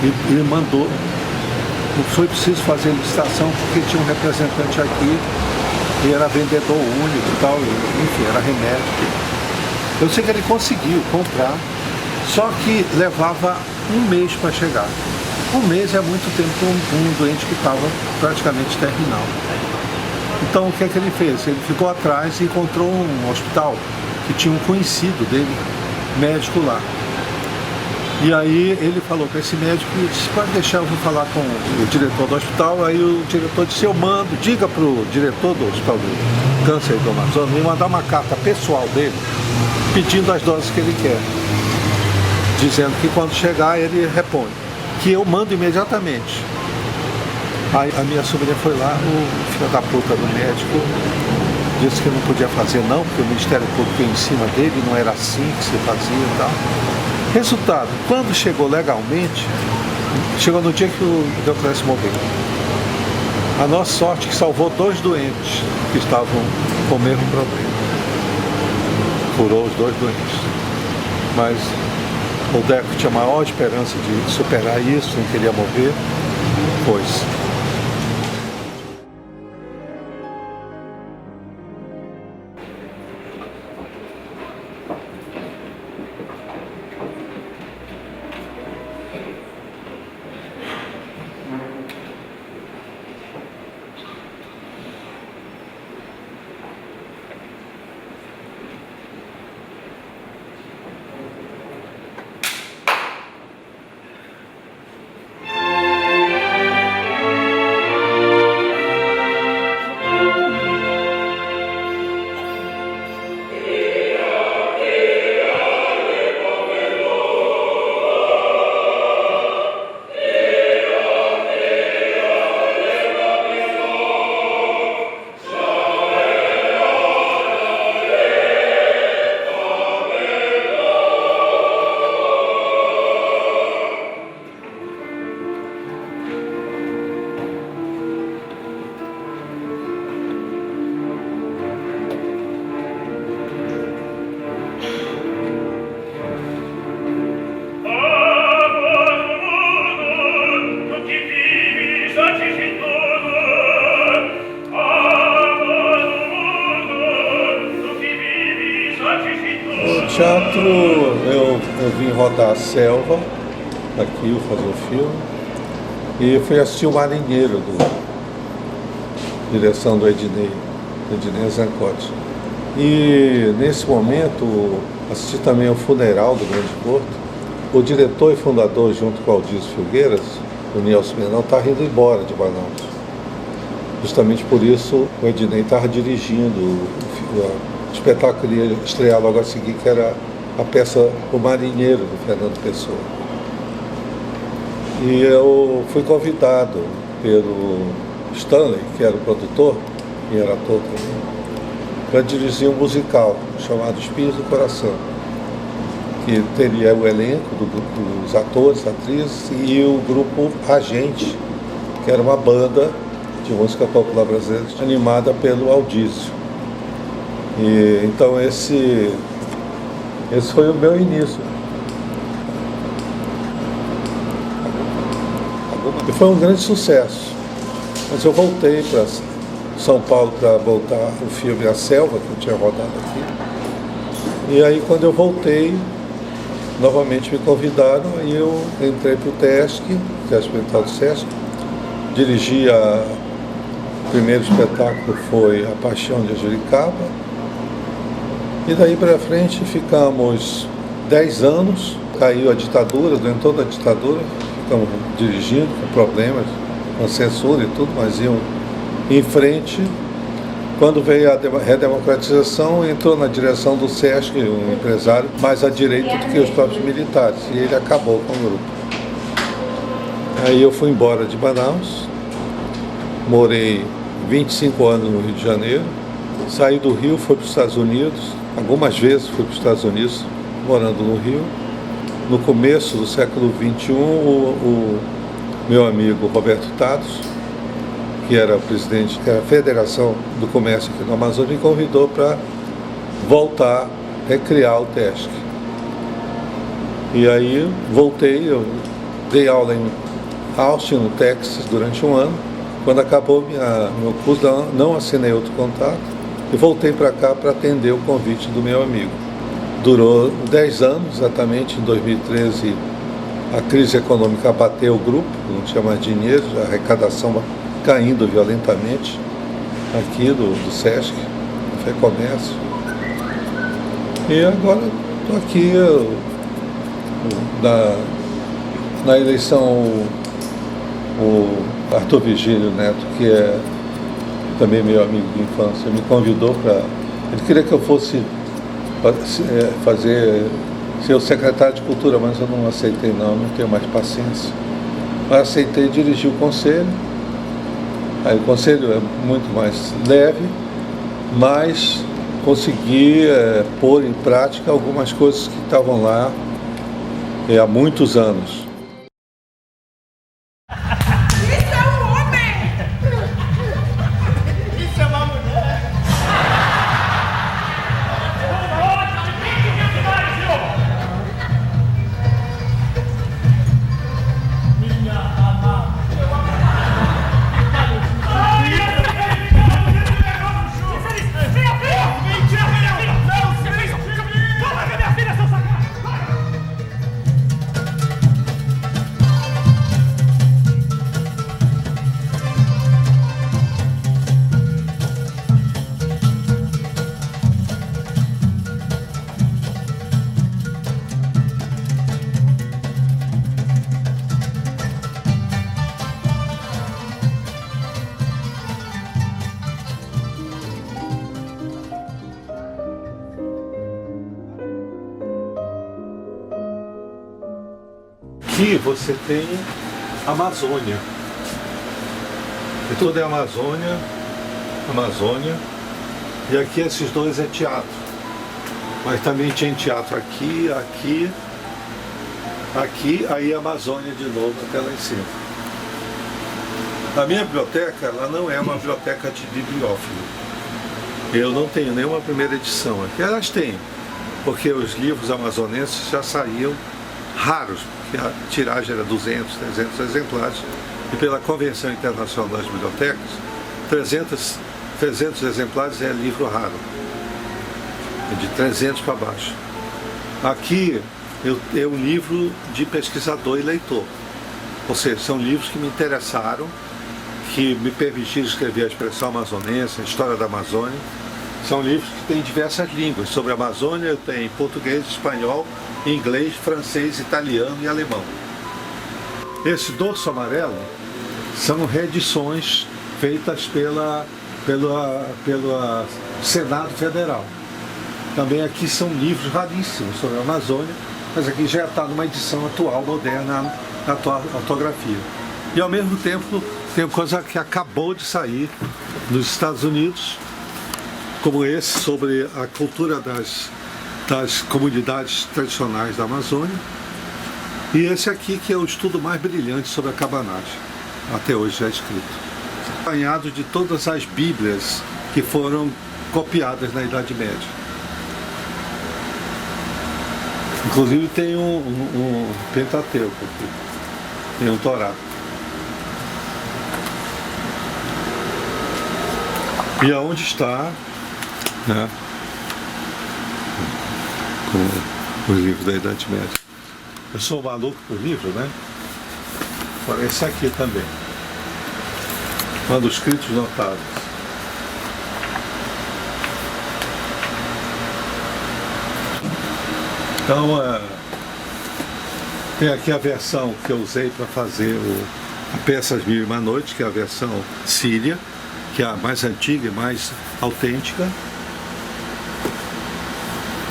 e mandou. Não foi preciso fazer licitação porque tinha um representante aqui e era vendedor único e tal, enfim, era remédio. Eu sei que ele conseguiu comprar, só que levava 1 mês para chegar. 1 mês é muito tempo para um doente que estava praticamente terminal. Então o que é que ele fez? Ele ficou atrás e encontrou um hospital que tinha um conhecido dele, médico lá. E aí ele falou para esse médico, disse, pode deixar, eu vou falar com o diretor do hospital. Aí o diretor disse, eu mando, diga para o diretor do hospital do câncer do Amazonas me mandar uma carta pessoal dele, pedindo as doses que ele quer, dizendo que quando chegar ele repõe, que eu mando imediatamente. Aí a minha sobrinha foi lá, o filho da puta do médico disse que não podia fazer não, porque o Ministério Público ia em cima dele, não era assim que se fazia e tal. Resultado, quando chegou legalmente, chegou no dia que o Deoclésio morreu. A nossa sorte é que salvou 2 doentes que estavam com o mesmo problema. Curou os 2 doentes. Mas o Deco tinha maior esperança de superar isso, não queria morrer, pois. teatro, eu vim rodar a Selva, aqui, eu fazer o filme, e fui assistir o Marinheiro, direção do Ednei Zancotti. E nesse momento, assisti também o Funeral do Grande Porto. O diretor e fundador, junto com o Aldísio Filgueiras, o Nelson Menão, estava indo embora de Manaus. Justamente por isso, o Ednei estava dirigindo o espetáculo que ia estrear logo a seguir, que era a peça O Marinheiro, do Fernando Pessoa. E eu fui convidado pelo Stanley, que era o produtor, e era ator também, para dirigir um musical chamado Espinhos do Coração, que teria o elenco dos atores, atrizes e o grupo Agente, que era uma banda de música popular brasileira animada pelo Aldísio. E então esse foi o meu início. E foi um grande sucesso. Mas eu voltei para São Paulo para voltar o filme A Selva, que eu tinha rodado aqui. E aí quando eu voltei, novamente me convidaram e eu entrei para o TESC, que é o Experimental do SESC. Dirigi o primeiro espetáculo foi A Paixão de Angelicaba. E daí para frente ficamos 10 anos, caiu a ditadura, durante toda a ditadura, ficamos dirigindo com problemas, com censura e tudo, mas iam em frente. Quando veio a redemocratização, entrou na direção do SESC, um empresário mais à direita do que os próprios militares, e ele acabou com o grupo. Aí eu fui embora de Manaus, morei 25 anos no Rio de Janeiro, saí do Rio, fui para os Estados Unidos, algumas vezes fui para os Estados Unidos, morando no Rio. No começo do século XXI, o meu amigo Roberto Tados, que era o presidente da Federação do Comércio aqui no Amazonas, me convidou para voltar, recriar o TESC. E aí voltei, eu dei aula em Austin, no Texas, durante um ano. Quando acabou meu curso, não assinei outro contrato e voltei para cá para atender o convite do meu amigo. Durou 10 anos, exatamente. Em 2013, a crise econômica abateu o grupo, não tinha mais dinheiro, a arrecadação caindo violentamente aqui do SESC, do FEComércio. E agora estou aqui na eleição, o Arthur Vigílio Neto, que é também meu amigo de infância, me convidou para... Ele queria que eu fosse ser o secretário de Cultura, mas eu não aceitei não tenho mais paciência. Mas aceitei dirigir o conselho. Aí o conselho é muito mais leve, mas consegui pôr em prática algumas coisas que estavam lá há muitos anos. Aqui você tem Amazônia. E tudo é Amazônia, e aqui esses dois é teatro. Mas também tinha teatro aqui, aí Amazônia de novo, até lá em cima. A minha biblioteca, ela não é uma biblioteca de bibliófilo. Eu não tenho nenhuma primeira edição aqui. Elas têm, porque os livros amazonenses já saíam raros, porque a tiragem era 200, 300 exemplares, e pela Convenção Internacional das Bibliotecas, 300 exemplares é livro raro, é de 300 para baixo. Aqui é um livro de pesquisador e leitor. Ou seja, são livros que me interessaram, que me permitiram escrever a expressão amazonense, a história da Amazônia. São livros que têm diversas línguas. Sobre a Amazônia eu tenho português, espanhol, inglês, francês, italiano e alemão. Esse dorso amarelo são reedições feitas pelo Senado Federal. Também aqui são livros raríssimos sobre a Amazônia, mas aqui já está numa edição atual, moderna, na ortografia. E ao mesmo tempo tem coisa que acabou de sair nos Estados Unidos, como esse sobre a cultura das comunidades tradicionais da Amazônia. E esse aqui que é o estudo mais brilhante sobre a cabanagem, até hoje já escrito. Acompanhado de todas as bíblias que foram copiadas na Idade Média. Inclusive tem um Pentateuco aqui, tem um Torá. E aonde está, né, com os livros da Idade Média. Eu sou maluco por livro, né? Agora esse aqui também. Manuscritos notáveis. Então, tem aqui a versão que eu usei para fazer a peça As Mil e Uma Noites, que é a versão síria, que é a mais antiga e mais autêntica.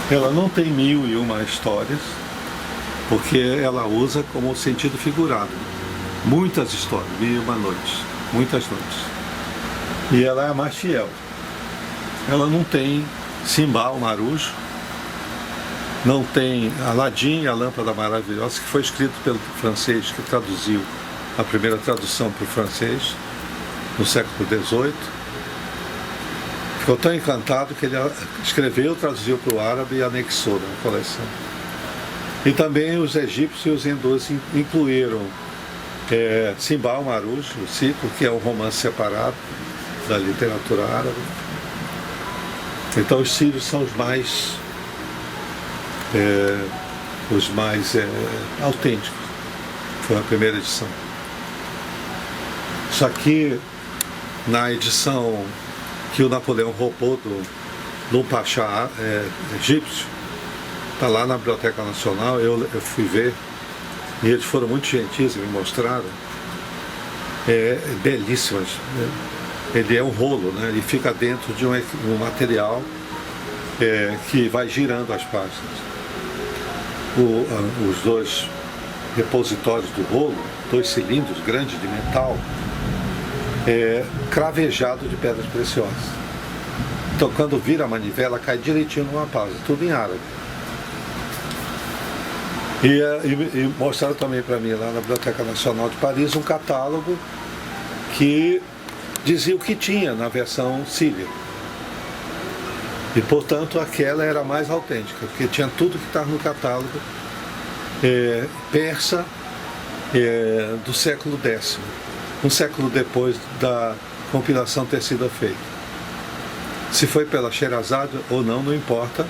Ela não tem 1001 histórias, porque ela usa como sentido figurado. Muitas histórias, 1001 noites, muitas noites. E ela é a mais fiel. Ela não tem Simbal Marujo, não tem Aladim, a Lâmpada Maravilhosa, que foi escrito pelo francês, que traduziu a primeira tradução para o francês, no século XVIII. Ficou tão encantado que ele escreveu, traduziu para o árabe e anexou na coleção. E também os egípcios e os hindus incluíram Simbal Marujo, o ciclo, que é um romance separado da literatura árabe. Então os sírios são os mais autênticos. Foi a primeira edição. Isso aqui, na edição que o Napoleão roubou do Pachá egípcio, está lá na Biblioteca Nacional. Eu fui ver e eles foram muito gentis e me mostraram. Belíssimas. Ele é um rolo, né? E fica dentro de um material que vai girando as páginas. Os dois repositórios do rolo, 2 cilindros grandes de metal, cravejado de pedras preciosas. Então quando vira a manivela, cai direitinho numa página, tudo em árabe. E mostraram também para mim lá na Biblioteca Nacional de Paris um catálogo que dizia o que tinha na versão síria. E portanto aquela era a mais autêntica, porque tinha tudo que estava no catálogo persa do século X, um século depois da compilação ter sido feita. Se foi pela Sherazade ou não, não importa,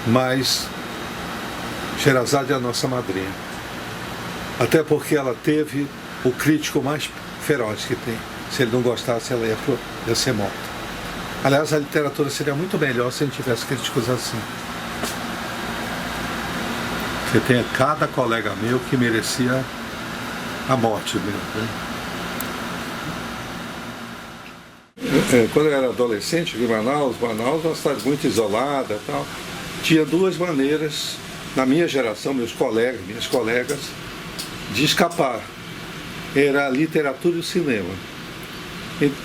mas Sherazade é a nossa madrinha. Até porque ela teve o crítico mais feroz que tem. Se ele não gostasse, ela ia ser morta. Aliás, a literatura seria muito melhor se a gente tivesse críticos assim. Você tem cada colega meu que merecia a morte mesmo. Né? Quando eu era adolescente, vi Manaus é uma cidade muito isolada e tal. Tinha 2 maneiras, na minha geração, minhas colegas, de escapar. Era a literatura e o cinema.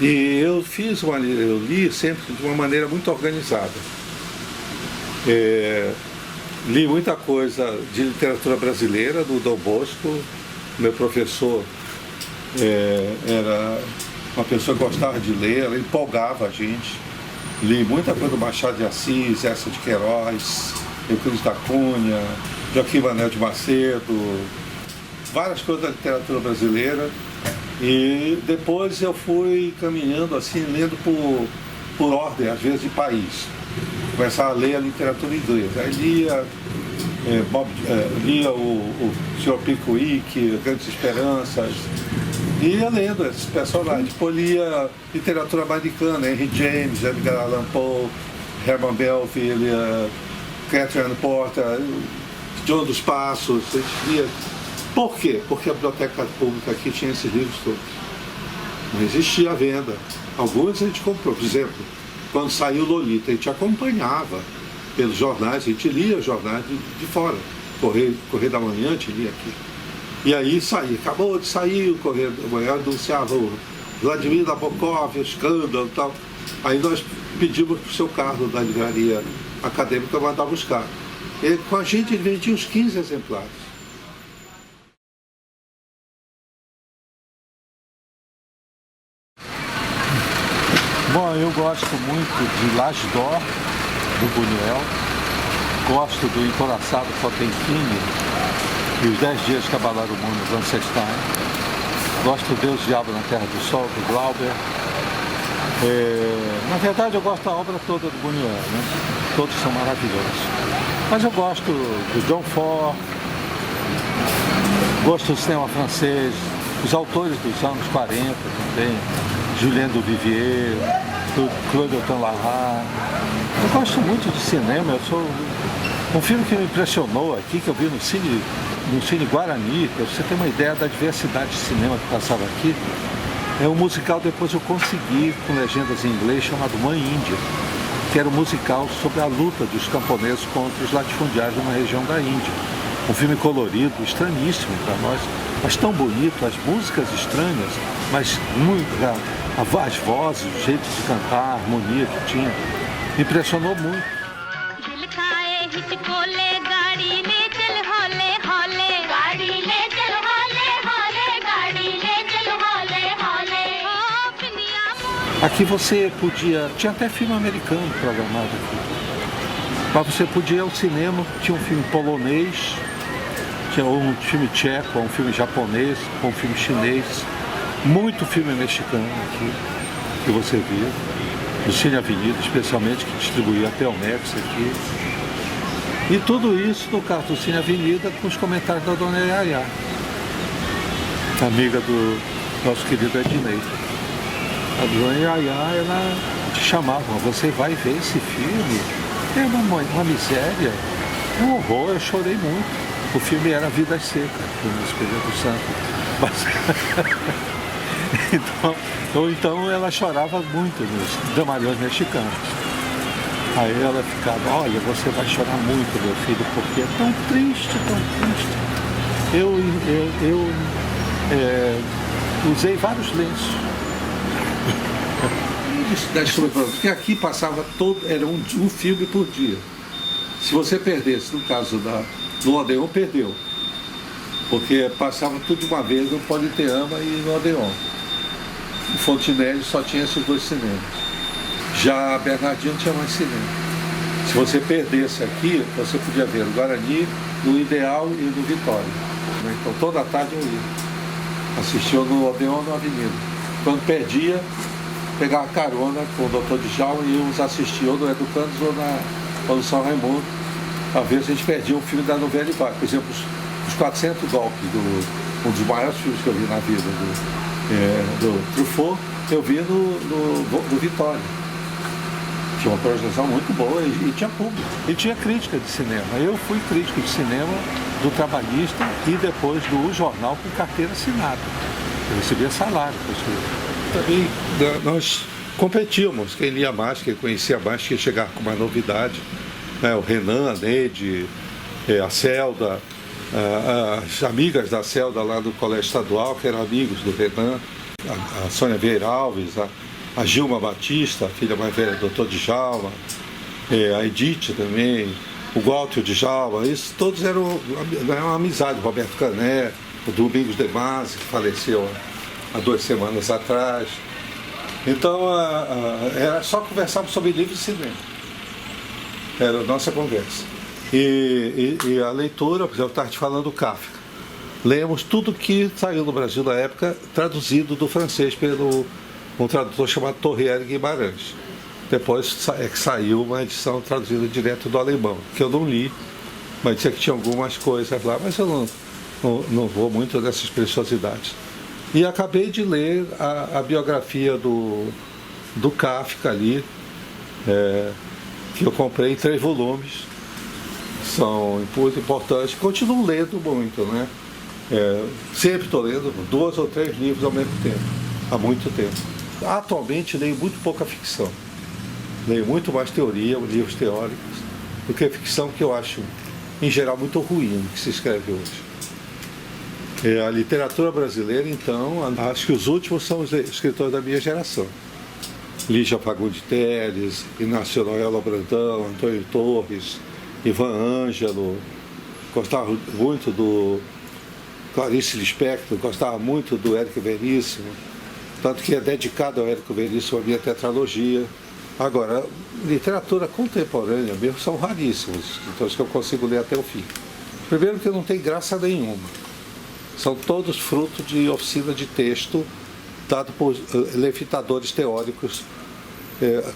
E eu li sempre de uma maneira muito organizada. Li muita coisa de literatura brasileira, do Dom Bosco. Meu professor era uma pessoa que gostava de ler, ela empolgava a gente. Li muita coisa do Machado de Assis, Eça de Queiroz, Euclides da Cunha, Joaquim Manuel de Macedo, várias coisas da literatura brasileira. E depois eu fui caminhando assim, lendo por ordem, às vezes de país. Começava a ler a literatura inglesa. Aí lia lia o Sr. Pickwick, Grandes Esperanças, e ia lendo esses personagens. Depois lia literatura americana, Henry James, Edgar Allan Poe, Herman Melville, Catherine Porter, João dos Passos. A gente lia. Por quê? Porque a biblioteca pública aqui tinha esses livros todos. Não existia a venda. Alguns a gente comprou. Por exemplo, quando saiu Lolita, a gente acompanhava pelos jornais, a gente lia jornais de fora. Correio da Manhã, a gente lia aqui. E aí saía, acabou de sair o Correio da Manhã, anunciava o Vladimir Nabokov, o escândalo e tal. Aí nós pedimos para o seu Carlos, da livraria acadêmica, mandar buscar. E com a gente ele vendia uns 15 exemplares. Bom, eu gosto muito de L'Âge d'Or, do Buñuel. Gosto do Encoraçado Potenquini e Os 10 Dias que Abalaram o Mundo, do Ancestais. Gosto do Deus e Diabo na Terra do Sol, do Glauber. Na verdade, eu gosto da obra toda do Buñuel, né? Todos são maravilhosos. Mas eu gosto do John Ford, gosto do cinema francês, os autores dos anos 40 também, Julien Duvivier, do Claude Autant-Lara. Eu gosto muito de cinema. Um filme que me impressionou aqui, que eu vi no Cine Guarani, para você ter uma ideia da diversidade de cinema que passava aqui, é um musical, depois eu consegui, com legendas em inglês, chamado Mãe Índia, que era um musical sobre a luta dos camponeses contra os latifundiários numa região da Índia. Um filme colorido, estranhíssimo para nós, mas tão bonito, as músicas estranhas, mas muito, as vozes, o jeito de cantar, a harmonia que tinha, me impressionou muito. Aqui você podia, tinha até filme americano programado aqui, mas você podia ir ao cinema, tinha um filme polonês, tinha um filme tcheco, um filme japonês, um filme chinês, muito filme mexicano aqui, que você via, do Cine Avenida, especialmente, que distribuía a Pelmex aqui. E tudo isso, no caso do Cine Avenida, com os comentários da dona Yaya, amiga do nosso querido Ednei. A dona Yaya, ela te chamava, você vai ver esse filme? É uma miséria, um horror, eu chorei muito. O filme era Vidas Secas, do Espírito Santo. Então ela chorava muito nos dramalhões mexicanos. Aí ela ficava, olha, você vai chorar muito, meu filho, porque é tão triste, tão triste. Eu usei vários lenços. Porque aqui passava era um filme por dia. Se você perdesse, no caso do Odeon, perdeu. Porque passava tudo de uma vez no Politeama e no Odeon. O Fontenelle só tinha esses dois cinemas. Já a Bernardino tinha mais cinema. Se você perdesse aqui, você podia ver no Guarani, no Ideal e no Vitória. Então toda tarde eu ia. Assistia no Odeon na Avenida. Quando perdia, pegava carona com o Dr. Djalma e íamos assistir ou no Educandos ou no São Raimundo. Às vezes a gente perdia um filme da novela Vague. Por exemplo, os 400 Golpes, um dos maiores filmes que eu vi na vida, do Truffaut, eu vi no Vitória. Tinha uma projeção muito boa e tinha público. E tinha crítica de cinema. Eu fui crítico de cinema do Trabalhista e depois do jornal com carteira assinada. Eu recebia salário para isso. Também nós competíamos, quem lia mais, quem conhecia mais, quem chegava com uma novidade. O Renan, a Neide, a Celda, as amigas da Celda lá do Colégio Estadual, que eram amigos do Renan, a Sônia Vieira Alves, a Gilma Batista, a filha mais velha do Dr. Djalma, a Edith também, o Walter Djalma, isso todos eram uma amizade, o Roberto Cané, o Domingos de Masi, que faleceu há 2 semanas atrás. Então, era só conversarmos sobre livros e cinema. Era a nossa conversa. E a leitura, por exemplo, eu estava te falando do Kafka. Lemos tudo que saiu no Brasil na época, traduzido do francês pelo um tradutor chamado Torriere Guimarães. Depois é que saiu uma edição traduzida direto do alemão, que eu não li, Mas disse que tinha algumas coisas lá, mas eu não vou muito nessas preciosidades. E acabei de ler a biografia do Kafka ali, que eu comprei em 3 volumes. São muito importantes. Continuo lendo muito, né? Sempre estou lendo 2 ou 3 livros ao mesmo tempo, há muito tempo. Atualmente leio muito pouca ficção. Leio muito mais teoria, livros teóricos, do que ficção, que eu acho, em geral, muito ruim o que se escreve hoje. A literatura brasileira, então, acho que os últimos são os escritores da minha geração. Lígia Fagundes Telles, Inácio Noela Brandão, Antônio Torres, Ivan Ângelo. Gostava muito do Clarice Lispector, gostava muito do Érico Veríssimo, tanto que é dedicado ao Érico Veríssimo a minha tetralogia. Agora, literatura contemporânea mesmo são raríssimos, escritores que eu consigo ler até o fim. Primeiro que não tem graça nenhuma. São todos fruto de oficina de texto dado por levitadores teóricos,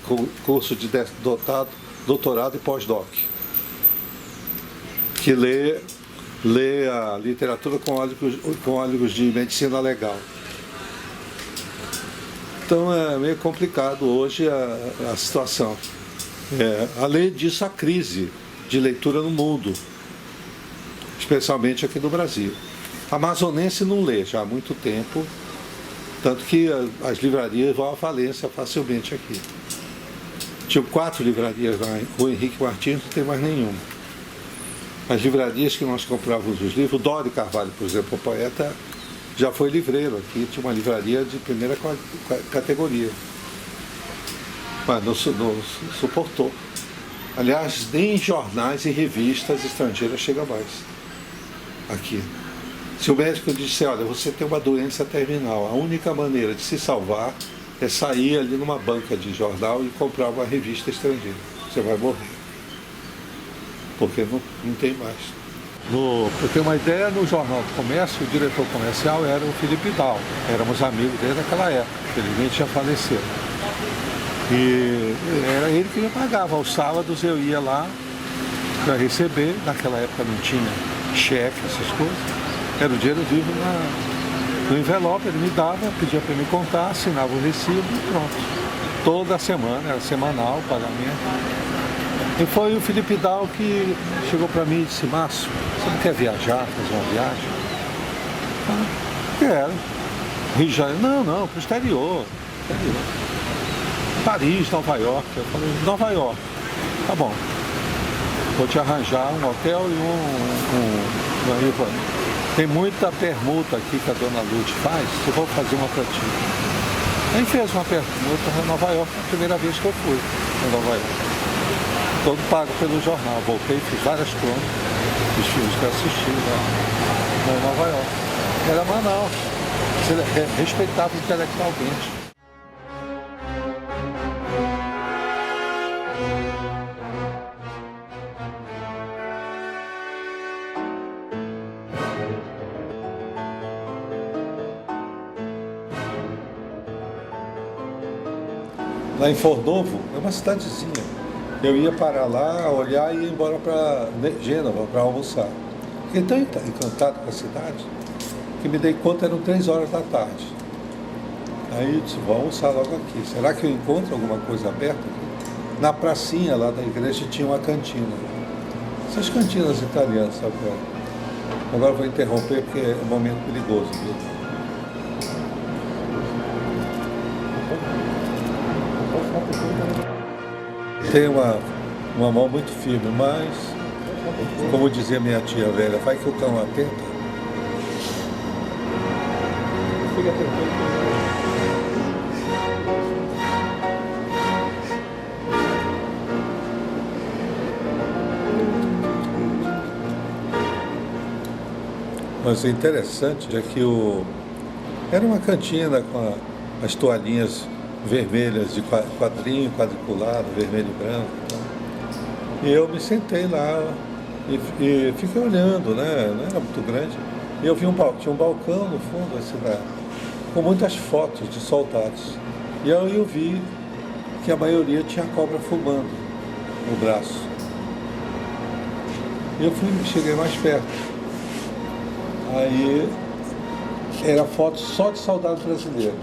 com curso de doutorado e pós-doc, que lê a literatura com olhos de medicina legal. Então é meio complicado hoje a situação. Além disso, a crise de leitura no mundo, especialmente aqui no Brasil. A amazonense não lê já há muito tempo, tanto que as livrarias vão à falência facilmente aqui. Tinha 4 livrarias lá, o Henrique Martins não tem mais nenhuma. As livrarias que nós comprávamos os livros, o Dório Carvalho, por exemplo, o poeta, já foi livreiro aqui, tinha uma livraria de primeira categoria. Mas não suportou. Aliás, nem jornais e revistas estrangeiras chega mais aqui. Se o médico disser, olha, você tem uma doença terminal, a única maneira de se salvar é sair ali numa banca de jornal e comprar uma revista estrangeira. Você vai morrer. Porque não tem mais. Para ter uma ideia, no Jornal do Comércio, o diretor comercial era o Felipe Dal. Éramos amigos desde aquela época, felizmente já faleceu. E era ele que me pagava. Aos sábados eu ia lá para receber, naquela época não tinha cheque, essas coisas. Era o dinheiro vivo no envelope, ele me dava, pedia para me contar, assinava o recibo e pronto. Toda semana, era semanal o pagamento. E foi o Felipe Dal que chegou para mim e disse, Márcio, você não quer viajar, fazer uma viagem? Quero. Rio de Janeiro? Não, para o exterior. Paris, Nova York. Eu falei, Nova York. Tá bom. Vou te arranjar um hotel e tem muita permuta aqui que a dona Lute faz, eu vou fazer uma pra ti. Aí fez uma permuta em Nova York, a primeira vez que eu fui em Nova York. Todo pago pelo jornal. Voltei, fiz várias crônicas dos filmes que eu assisti lá em Nova York. Era Manaus. Você respeitava intelectualmente. Lá em Fornovo, é uma cidadezinha. Eu ia parar lá, olhar e ia embora para Gênova para almoçar. Fiquei tão encantado com a cidade que me dei conta, eram 3 horas da tarde. Aí eu disse, vou almoçar logo aqui. Será que eu encontro alguma coisa aberta aqui? Na pracinha lá da igreja tinha uma cantina. Essas cantinas italianas, sabe? Agora eu vou interromper porque é um momento perigoso, viu? Tem uma mão muito firme, mas, como dizia minha tia velha, vai que o cão atenta. Fica tranquilo. Mas o interessante é que era uma cantina com as toalhinhas vermelhas de quadrinho, quadriculado, vermelho e branco. Então. E eu me sentei lá e fiquei olhando, né? Não era muito grande. E eu vi tinha um balcão no fundo da cidade, com muitas fotos de soldados. E aí eu vi que a maioria tinha cobra fumando no braço. Eu cheguei mais perto. Aí era foto só de soldado brasileiro.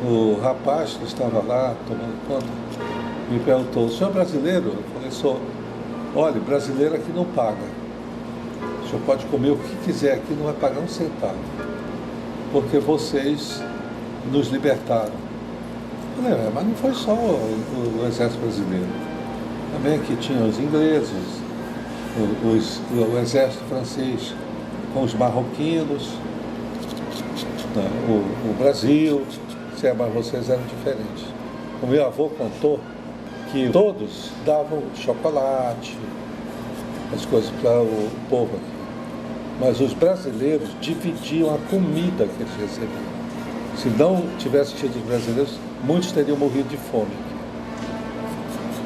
O rapaz que estava lá tomando conta me perguntou: o senhor é brasileiro? Eu falei: sou. Olha, brasileiro aqui não paga. O senhor pode comer o que quiser aqui, não vai pagar um centavo. Porque vocês nos libertaram. Eu falei: mas não foi só o exército brasileiro. Também aqui tinha os ingleses, o exército francês com os marroquinos, o Brasil, mas vocês eram diferentes. O meu avô contou que todos davam chocolate, as coisas para o povo aqui. Mas os brasileiros dividiam a comida que eles recebiam. Se não tivesse tido os brasileiros, muitos teriam morrido de fome aqui.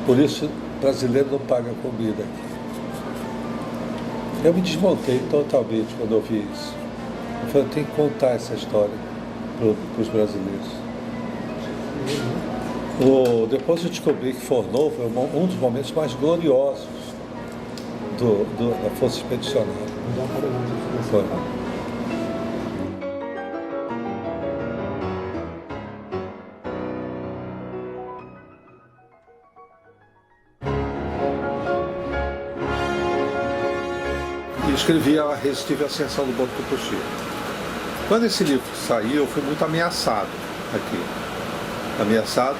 Por isso, o brasileiro não paga comida aqui. Eu me desmontei totalmente quando eu vi isso. Eu falei: eu tenho que contar essa história para os brasileiros. Depois eu descobri que Fornô foi um dos momentos mais gloriosos da Força Expedicionária. Foi. E escrevi A Resistível Ascensão do Bonde Tucuxi. Quando esse livro saiu, eu fui muito ameaçado aqui. Ameaçado,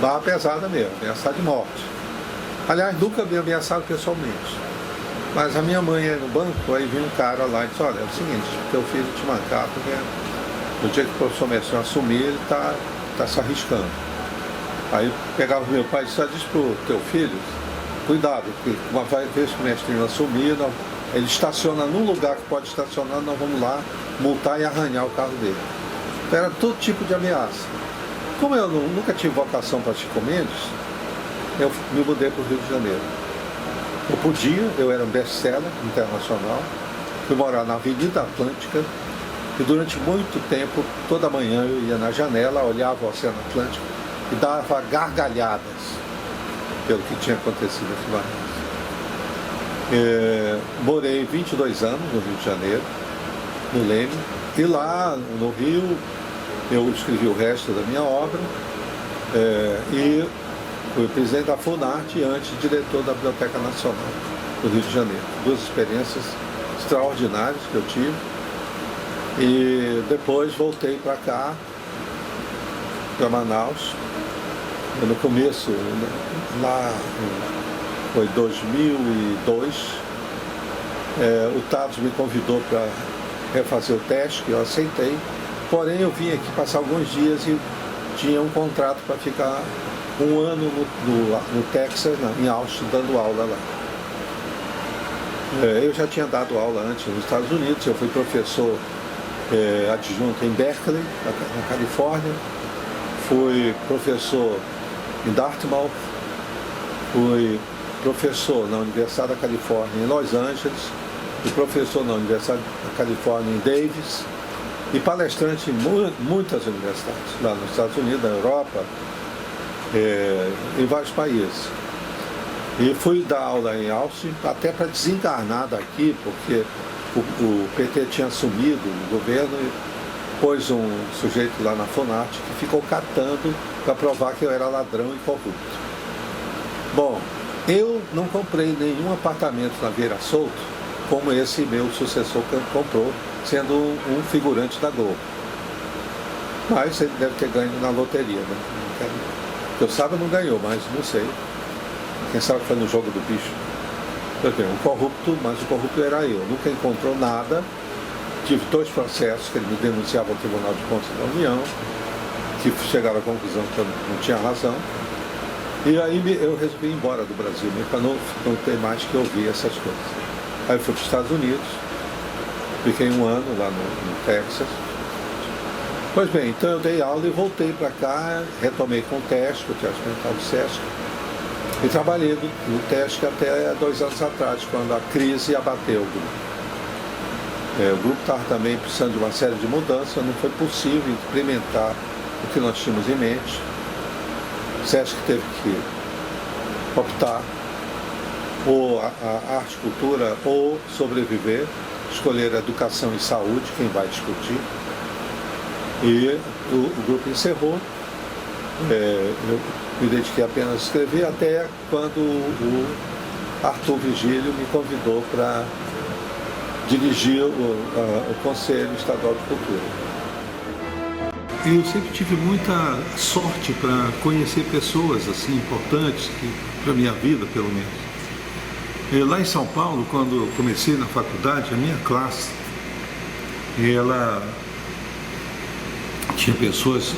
barra pesada mesmo, ameaçado de morte. Aliás, nunca me ameaçaram pessoalmente. Mas a minha mãe ia no banco, aí vinha um cara lá e disse: olha, é o seguinte, teu filho te mancar, porque no dia que o professor Mestre assumir, ele está se arriscando. Aí pegava o meu pai e disse: disse pro teu filho, cuidado, porque uma vez que o Mestre assumir, ele estaciona num lugar que pode estacionar, nós vamos lá multar e arranhar o carro dele. Então, era todo tipo de ameaça. Como eu nunca tive vocação para Chico Mendes, eu me mudei para o Rio de Janeiro. Eu podia, eu era um best-seller internacional, fui morar na Avenida Atlântica, e durante muito tempo, toda manhã eu ia na janela, olhava o Oceano Atlântico e dava gargalhadas pelo que tinha acontecido aqui lá. Morei 22 anos no Rio de Janeiro, no Leme, e lá no Rio eu escrevi o resto da minha obra e fui presidente da Funarte e antes diretor da Biblioteca Nacional do Rio de Janeiro. Duas experiências extraordinárias que eu tive. E depois voltei para cá, para Manaus. No começo, lá foi 2002, o Tados me convidou para refazer o teste, que eu aceitei. Porém, eu vim aqui passar alguns dias e tinha um contrato para ficar um ano no Texas, em Austin, dando aula lá. Eu já tinha dado aula antes nos Estados Unidos, eu fui professor adjunto em Berkeley, na Califórnia, fui professor em Dartmouth, fui professor na Universidade da Califórnia em Los Angeles, fui professor na Universidade da Califórnia em Davis e palestrante em muitas universidades, lá nos Estados Unidos, na Europa, em vários países. E fui dar aula em Austin, até para desencarnar daqui, porque o PT tinha assumido o governo e pôs um sujeito lá na Funarte que ficou catando para provar que eu era ladrão e corrupto. Bom, eu não comprei nenhum apartamento na Vieira Solto, como esse meu sucessor comprou, sendo um figurante da Globo. Mas ele deve ter ganho na loteria, né? Eu sabe, não ganhou, mas não sei. Quem sabe foi no jogo do bicho. Um corrupto, mas o corrupto era eu. Nunca encontrou nada. Tive 2 processos que ele me denunciava ao Tribunal de Contas da União, que chegaram à conclusão que eu não tinha razão. E aí eu resolvi ir embora do Brasil, para não ter mais que ouvir essas coisas. Aí eu fui para os Estados Unidos, fiquei 1 ano lá no Texas. Pois bem, então eu dei aula e voltei para cá, retomei com o TESC, o Teatro Experimental do SESC, e trabalhei no TESC até 2 anos atrás, quando a crise abateu o grupo. O grupo estava também precisando de uma série de mudanças, não foi possível implementar o que nós tínhamos em mente. O SESC teve que optar ou a arte e cultura, ou sobreviver, escolher educação e saúde, quem vai discutir. E o grupo encerrou. Eu me dediquei apenas a escrever até quando o Arthur Vigílio me convidou para dirigir o Conselho Estadual de Cultura. Eu sempre tive muita sorte para conhecer pessoas assim importantes para a minha vida, pelo menos. Lá em São Paulo, quando eu comecei na faculdade, a minha classe, ela tinha pessoas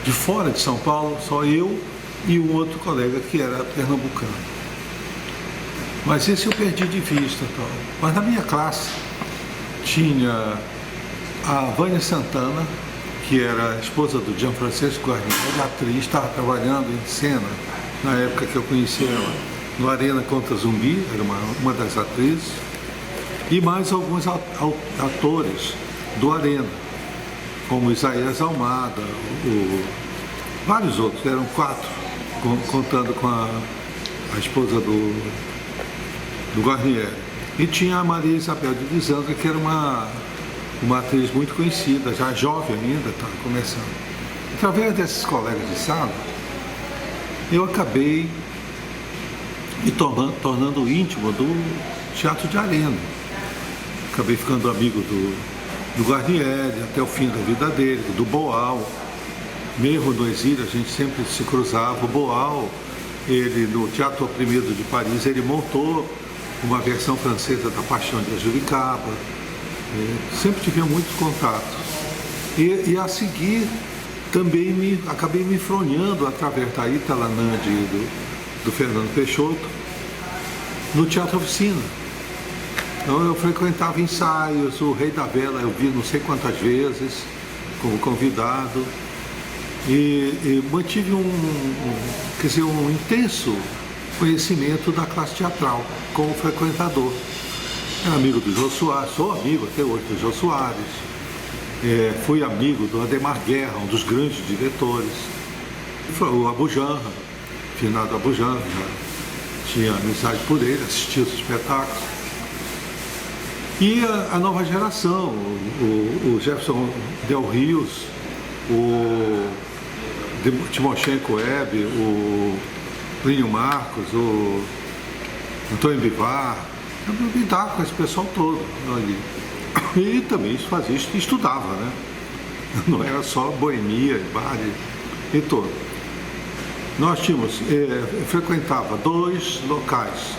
de fora de São Paulo, só eu e um outro colega que era pernambucano. Mas esse eu perdi de vista. Tal. Mas na minha classe tinha a Vânia Santana, que era a esposa do Gianfrancesco Guarnieri, atriz, estava trabalhando em cena na época que eu conheci ela, no Arena contra Zumbi, era uma das atrizes, e mais alguns atores do Arena, como Isaías Almada, vários outros, eram 4, contando com a esposa do Guarnieri. E tinha a Maria Isabel de Lisandra, que era uma atriz muito conhecida, já jovem ainda, estava começando. Através desses colegas de sala, eu acabei me tornando íntimo do Teatro de Arena. Acabei ficando amigo do Guarnieri até o fim da vida dele, do Boal. Mesmo no exílio, a gente sempre se cruzava. O Boal, ele no Teatro Oprimido de Paris, ele montou uma versão francesa da Paixão de Juricaba. Sempre tive muitos contatos. E a seguir, também acabei me enfronhando através da Ítala Nandi do Fernando Peixoto no Teatro Oficina. Então eu frequentava ensaios, o Rei da Vela eu vi não sei quantas vezes como convidado e mantive um intenso conhecimento da classe teatral como frequentador. Era amigo do Jô Soares, sou amigo até hoje do Jô Soares, fui amigo do Ademar Guerra, um dos grandes diretores, o Abu Janra, finado Abu Janra, tinha amizade por ele, assistia os espetáculos. E a nova geração, o Jefferson Del Rios, o Timoshenko Web, o Plínio Marcos, o Antônio Bivar, eu lidava com esse pessoal todo ali. E também estudava, né? Não era só boemia, bar e todo. Nós tínhamos, frequentava 2 locais,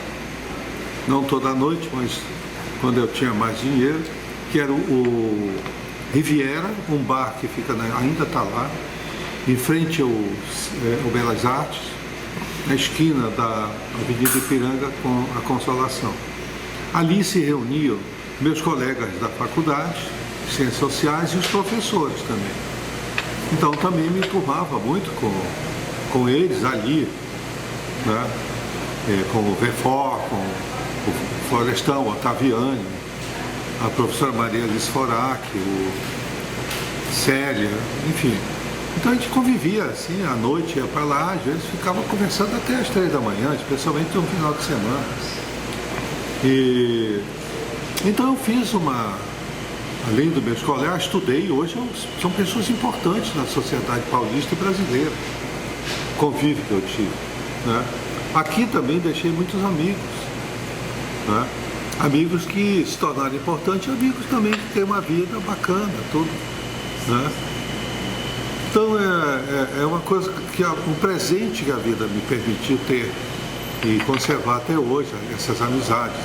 não toda noite, mas quando eu tinha mais dinheiro, que era o Riviera, um bar que fica ainda está lá, em frente ao Belas Artes, na esquina da Avenida Ipiranga com a Consolação. Ali se reuniam meus colegas da faculdade, Ciências Sociais e os professores também. Então também me turmava muito com eles ali, né? Com o Vefor, com o Florestão, o Otaviani, a professora Maria Alice Forac, o Célia, enfim. Então a gente convivia assim, à noite ia para lá, às vezes ficava conversando até às 3 da manhã, especialmente no final de semana. Então eu fiz além dos meus colegas, estudei, hoje são pessoas importantes na sociedade paulista e brasileira, convívio que eu tive, né? Aqui também deixei muitos amigos, né? Amigos que se tornaram importantes, amigos também que têm uma vida bacana, tudo, né? Então é uma coisa um presente que a vida me permitiu ter e conservar até hoje, essas amizades.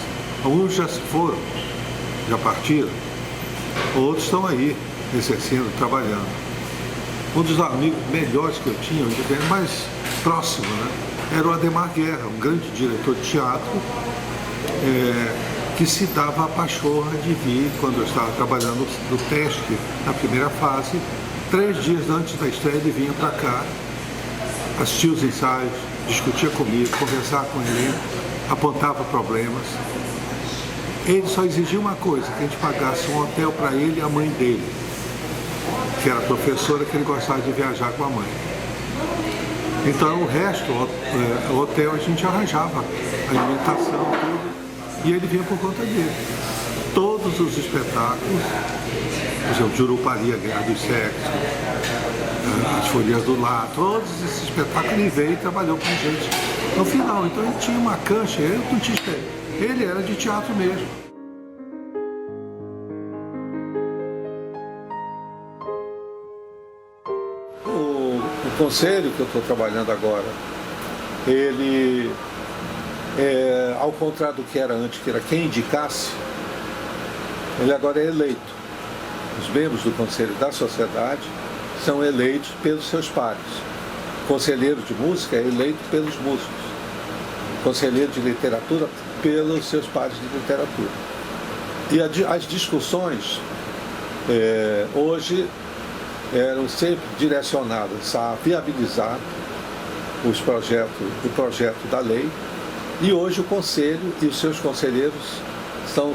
Alguns já se foram, já partiram, outros estão aí, exercendo, trabalhando. Um dos amigos melhores que eu tinha, mais próximo, né, era o Ademar Guerra, um grande diretor de teatro, que se dava a pachorra de vir, quando eu estava trabalhando no TESC, na primeira fase, 3 dias antes da estreia ele vinha para cá, assistia os ensaios, discutia comigo, conversava com ele, apontava problemas. Ele só exigia uma coisa, que a gente pagasse um hotel para ele e a mãe dele, que era professora, que ele gostava de viajar com a mãe. Então o resto, o hotel, a gente arranjava, alimentação, tudo, e ele vinha por conta dele. Todos os espetáculos, por exemplo, Jurupari, a Guerra dos Sexos, As Folias do Lar, todos esses espetáculos ele veio e trabalhou com a gente no final. Então ele tinha uma cancha, ele era de teatro mesmo. O conselho que eu estou trabalhando agora, ele, ao contrário do que era antes, que era quem indicasse, ele agora é eleito. Os membros do Conselho da Sociedade são eleitos pelos seus pares. O conselheiro de música é eleito pelos músicos. O conselheiro de literatura pelos seus pares de literatura. E as discussões hoje eram sempre direcionadas a viabilizar o projeto da lei, e hoje o Conselho e os seus conselheiros estão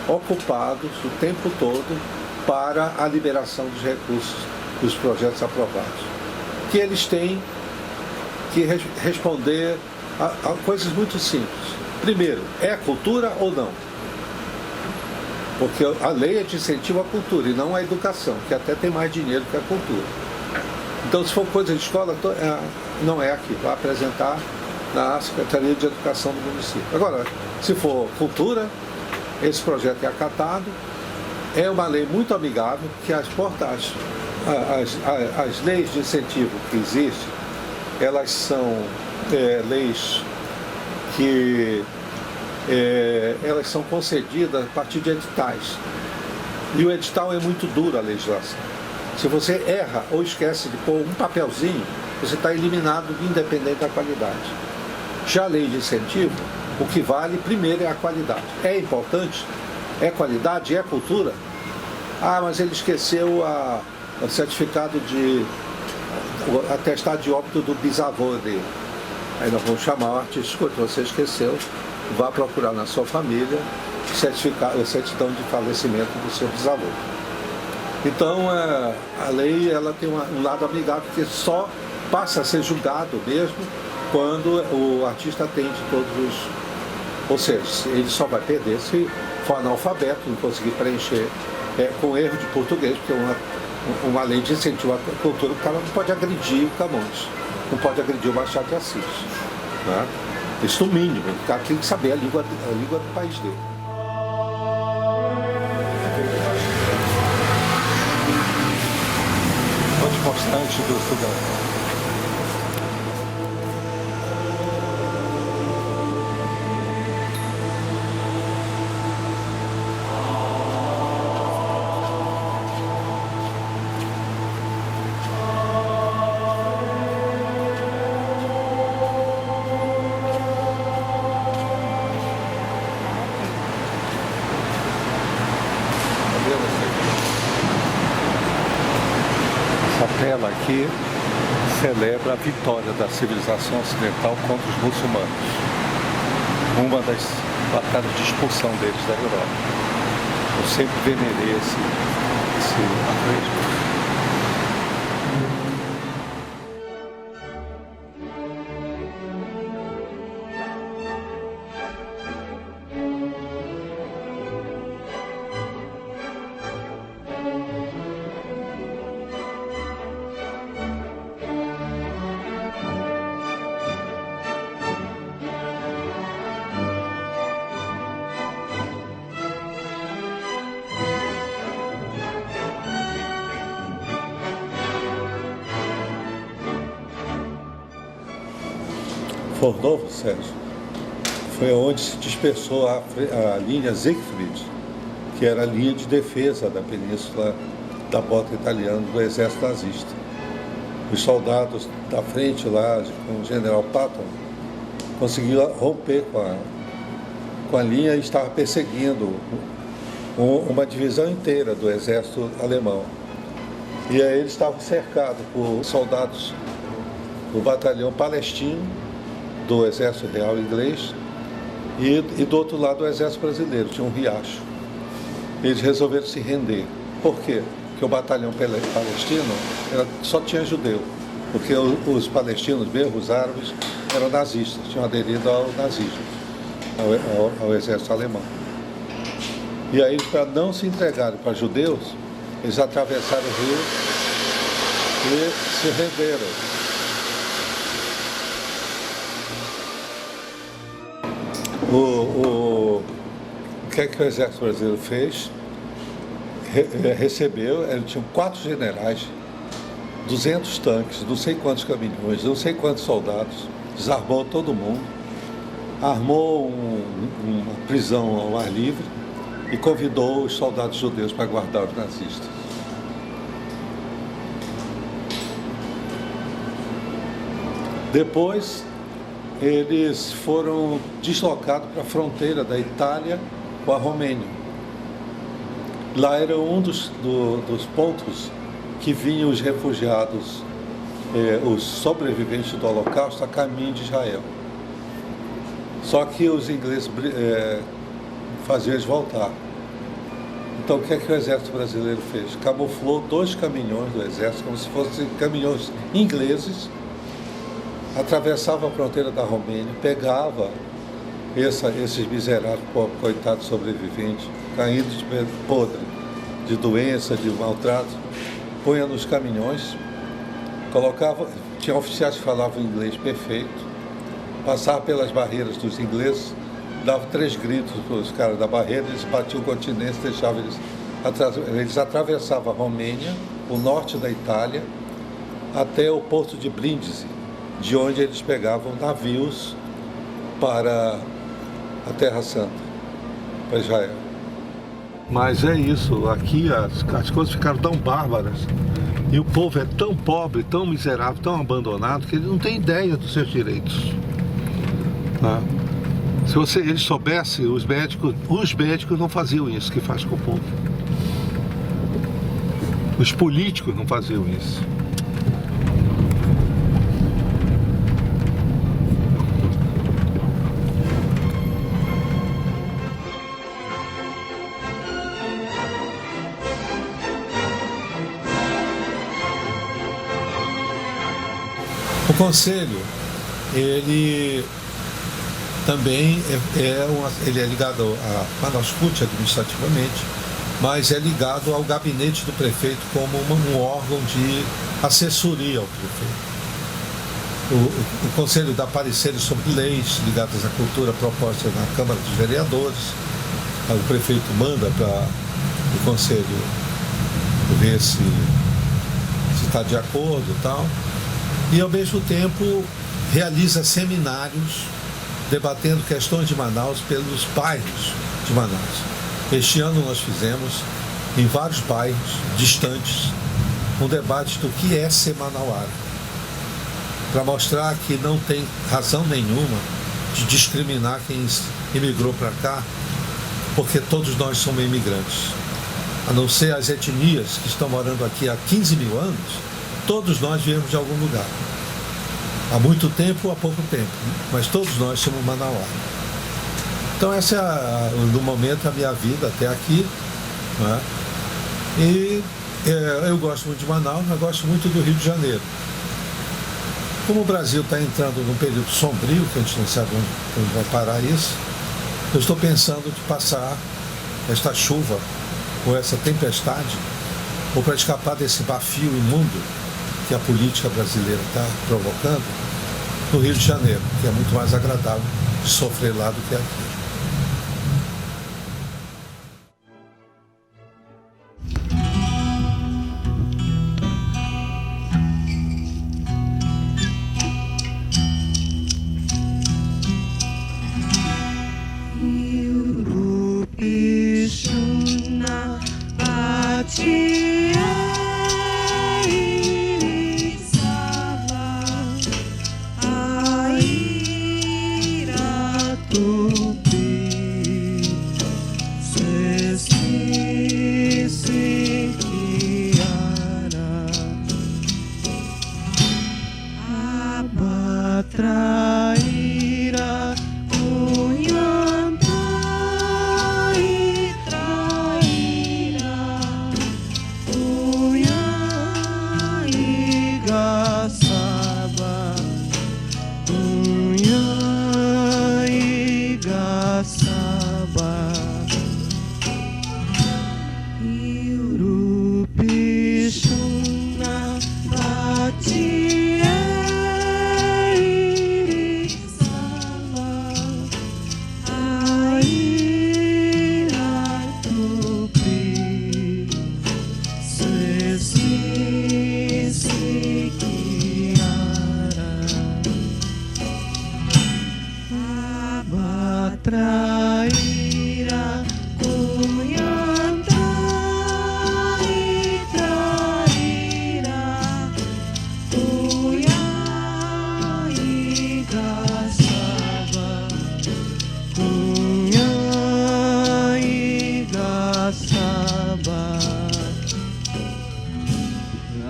ocupados o tempo todo para a liberação dos recursos dos projetos aprovados. Que eles têm que responder a coisas muito simples. Primeiro, é cultura ou não? Porque a lei é de incentivo à cultura e não à educação, que até tem mais dinheiro que a cultura. Então, se for coisa de escola, não é aqui, vai apresentar na Secretaria de Educação do município. Agora, se for cultura, esse projeto é acatado, é uma lei muito amigável, que as leis de incentivo que existem, elas são leis que elas são concedidas a partir de editais. E o edital é muito duro, a legislação. Se você erra ou esquece de pôr um papelzinho, você está eliminado, independente da qualidade. Já a lei de incentivo, o que vale primeiro é a qualidade. É importante, é qualidade, é cultura. Ah, mas ele esqueceu o certificado o atestado de óbito do bisavô dele. Aí nós vamos chamar o artista, escuta, você esqueceu, vá procurar na sua família a certidão de falecimento do seu bisavô. Então a lei ela tem um lado amigável, porque só passa a ser julgado mesmo quando o artista atende todos os... Ou seja, ele só vai perder se for analfabeto, não conseguir preencher com erro de português, porque uma lei de incentivo à cultura, o cara não pode agredir o Camões, não pode agredir o Machado de Assis. Né? Isso no mínimo, o cara tem que saber a língua do país dele. Fonte constante do estudante. Essa tela aqui celebra a vitória da civilização ocidental contra os muçulmanos. Uma das batalhas de expulsão deles da Europa. Eu sempre venerei esse afresco. Fornovo, Sérgio, foi onde se dispersou a linha Siegfried, que era a linha de defesa da península da bota italiana do exército nazista. Os soldados da frente lá, com o general Patton, conseguiram romper com a linha e estava perseguindo uma divisão inteira do exército alemão. E aí eles estavam cercados por soldados do batalhão palestino, do Exército Real Inglês, e do outro lado o Exército Brasileiro, tinha um riacho. Eles resolveram se render. Por quê? Porque o batalhão palestino só tinha judeu. porque os palestinos mesmo, os árabes, eram nazistas, tinham aderido ao nazismo, ao exército alemão. E aí, para não se entregarem para judeus, eles atravessaram o rio e se renderam. O que é que o exército brasileiro fez? Recebeu, eles tinham 4 generais, 200 tanques, não sei quantos caminhões, não sei quantos soldados, desarmou todo mundo, armou uma prisão ao ar livre e convidou os soldados judeus para guardar os nazistas. Depois, eles foram deslocados para a fronteira da Itália com a Romênia. Lá era um dos pontos que vinham os refugiados, os sobreviventes do Holocausto, a caminho de Israel. Só que os ingleses faziam eles voltar. Então, o que é que o exército brasileiro fez? Camuflou 2 caminhões do exército, como se fossem caminhões ingleses, atravessava a fronteira da Romênia, pegava esses miseráveis, coitados sobreviventes, caindo de podre, de doença, de maltrato, punha nos caminhões, colocava, tinha oficiais que falavam inglês perfeito, passava pelas barreiras dos ingleses, dava 3 gritos para os caras da barreira, eles batiam o continente, deixavam eles atravessavam a Romênia, o norte da Itália, até o porto de Brindisi, de onde eles pegavam navios para a Terra Santa, para Israel. Mas é isso, aqui as coisas ficaram tão bárbaras e o povo é tão pobre, tão miserável, tão abandonado, que ele não tem ideia dos seus direitos. Tá? Se eles soubessem, os médicos não faziam isso que faz com o povo. Os políticos não faziam isso. O Conselho, ele também ele é ligado a Manascut administrativamente, mas é ligado ao gabinete do prefeito como um órgão de assessoria ao prefeito. O Conselho dá pareceres sobre leis ligadas à cultura propostas na Câmara dos Vereadores. O prefeito manda para o Conselho ver se está de acordo e tal. E, ao mesmo tempo, realiza seminários debatendo questões de Manaus pelos bairros de Manaus. Este ano nós fizemos, em vários bairros distantes, um debate do que é ser manauara, para mostrar que não tem razão nenhuma de discriminar quem imigrou para cá, porque todos nós somos imigrantes. A não ser as etnias que estão morando aqui há 15 mil anos, todos nós viemos de algum lugar. Há muito tempo ou há pouco tempo, mas todos nós somos manauara. Então essa é, no momento, a minha vida até aqui. Né? E eu gosto muito de Manaus, mas gosto muito do Rio de Janeiro. Como o Brasil está entrando num período sombrio, que a gente não sabe onde vai parar isso, eu estou pensando de passar esta chuva ou essa tempestade, ou para escapar desse bafio imundo que a política brasileira está provocando, no Rio de Janeiro, que é muito mais agradável de sofrer lá do que aqui. Traíra, traíra, cunhantai, traíra, cunhai, gaçaba, cunhai, gaçaba.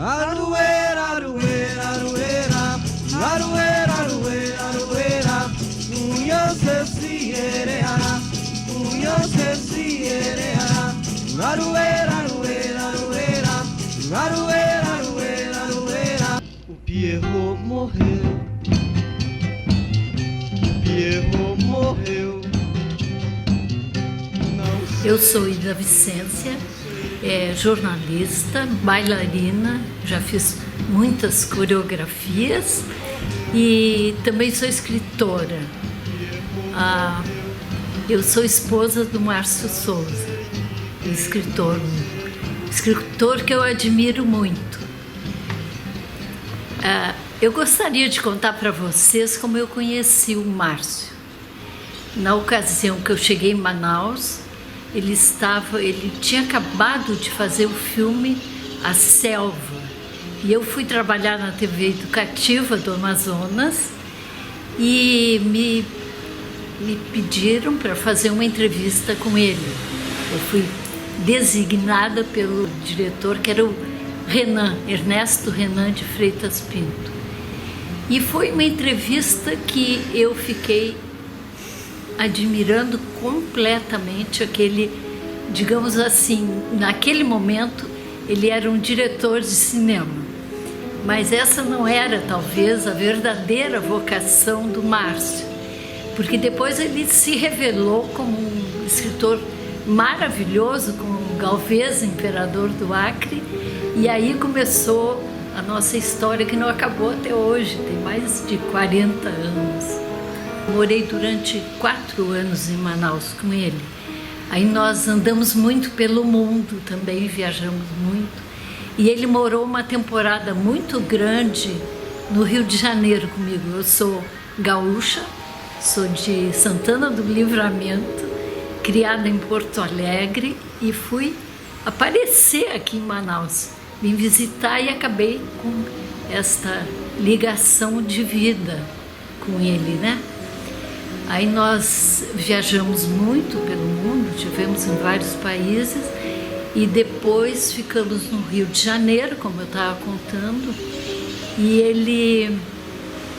Aroeira, aroeira, aroeira, aroeira, aroeira, aroeira, unhase sierea, unhase sierea, aroeira, aroeira, aroeira, aroeira, aroeira, aroeira. O Pierrot morreu, o Pierrot morreu. Eu sou Ida Vicência, jornalista, bailarina, já fiz muitas coreografias e também sou escritora. Eu sou esposa do Márcio Souza, escritor que eu admiro muito. Eu gostaria de contar para vocês como eu conheci o Márcio. Na ocasião que eu cheguei em Manaus, ele tinha acabado de fazer o filme A Selva. E eu fui trabalhar na TV Educativa do Amazonas e me pediram para fazer uma entrevista com ele. Eu fui designada pelo diretor, que era o Ernesto Renan de Freitas Pinto. E foi uma entrevista que eu fiquei admirando completamente aquele, digamos assim, naquele momento ele era um diretor de cinema, mas essa não era talvez a verdadeira vocação do Márcio, porque depois ele se revelou como um escritor maravilhoso, como o Galvez, imperador do Acre, e aí começou a nossa história que não acabou até hoje, tem mais de 40 anos. Morei durante 4 anos em Manaus com ele. Aí nós andamos muito pelo mundo também, viajamos muito. E ele morou uma temporada muito grande no Rio de Janeiro comigo. Eu sou gaúcha, sou de Santana do Livramento, criada em Porto Alegre e fui aparecer aqui em Manaus. Vim visitar e acabei com esta ligação de vida com ele, né? Aí nós viajamos muito pelo mundo, estivemos em vários países e depois ficamos no Rio de Janeiro, como eu estava contando, e ele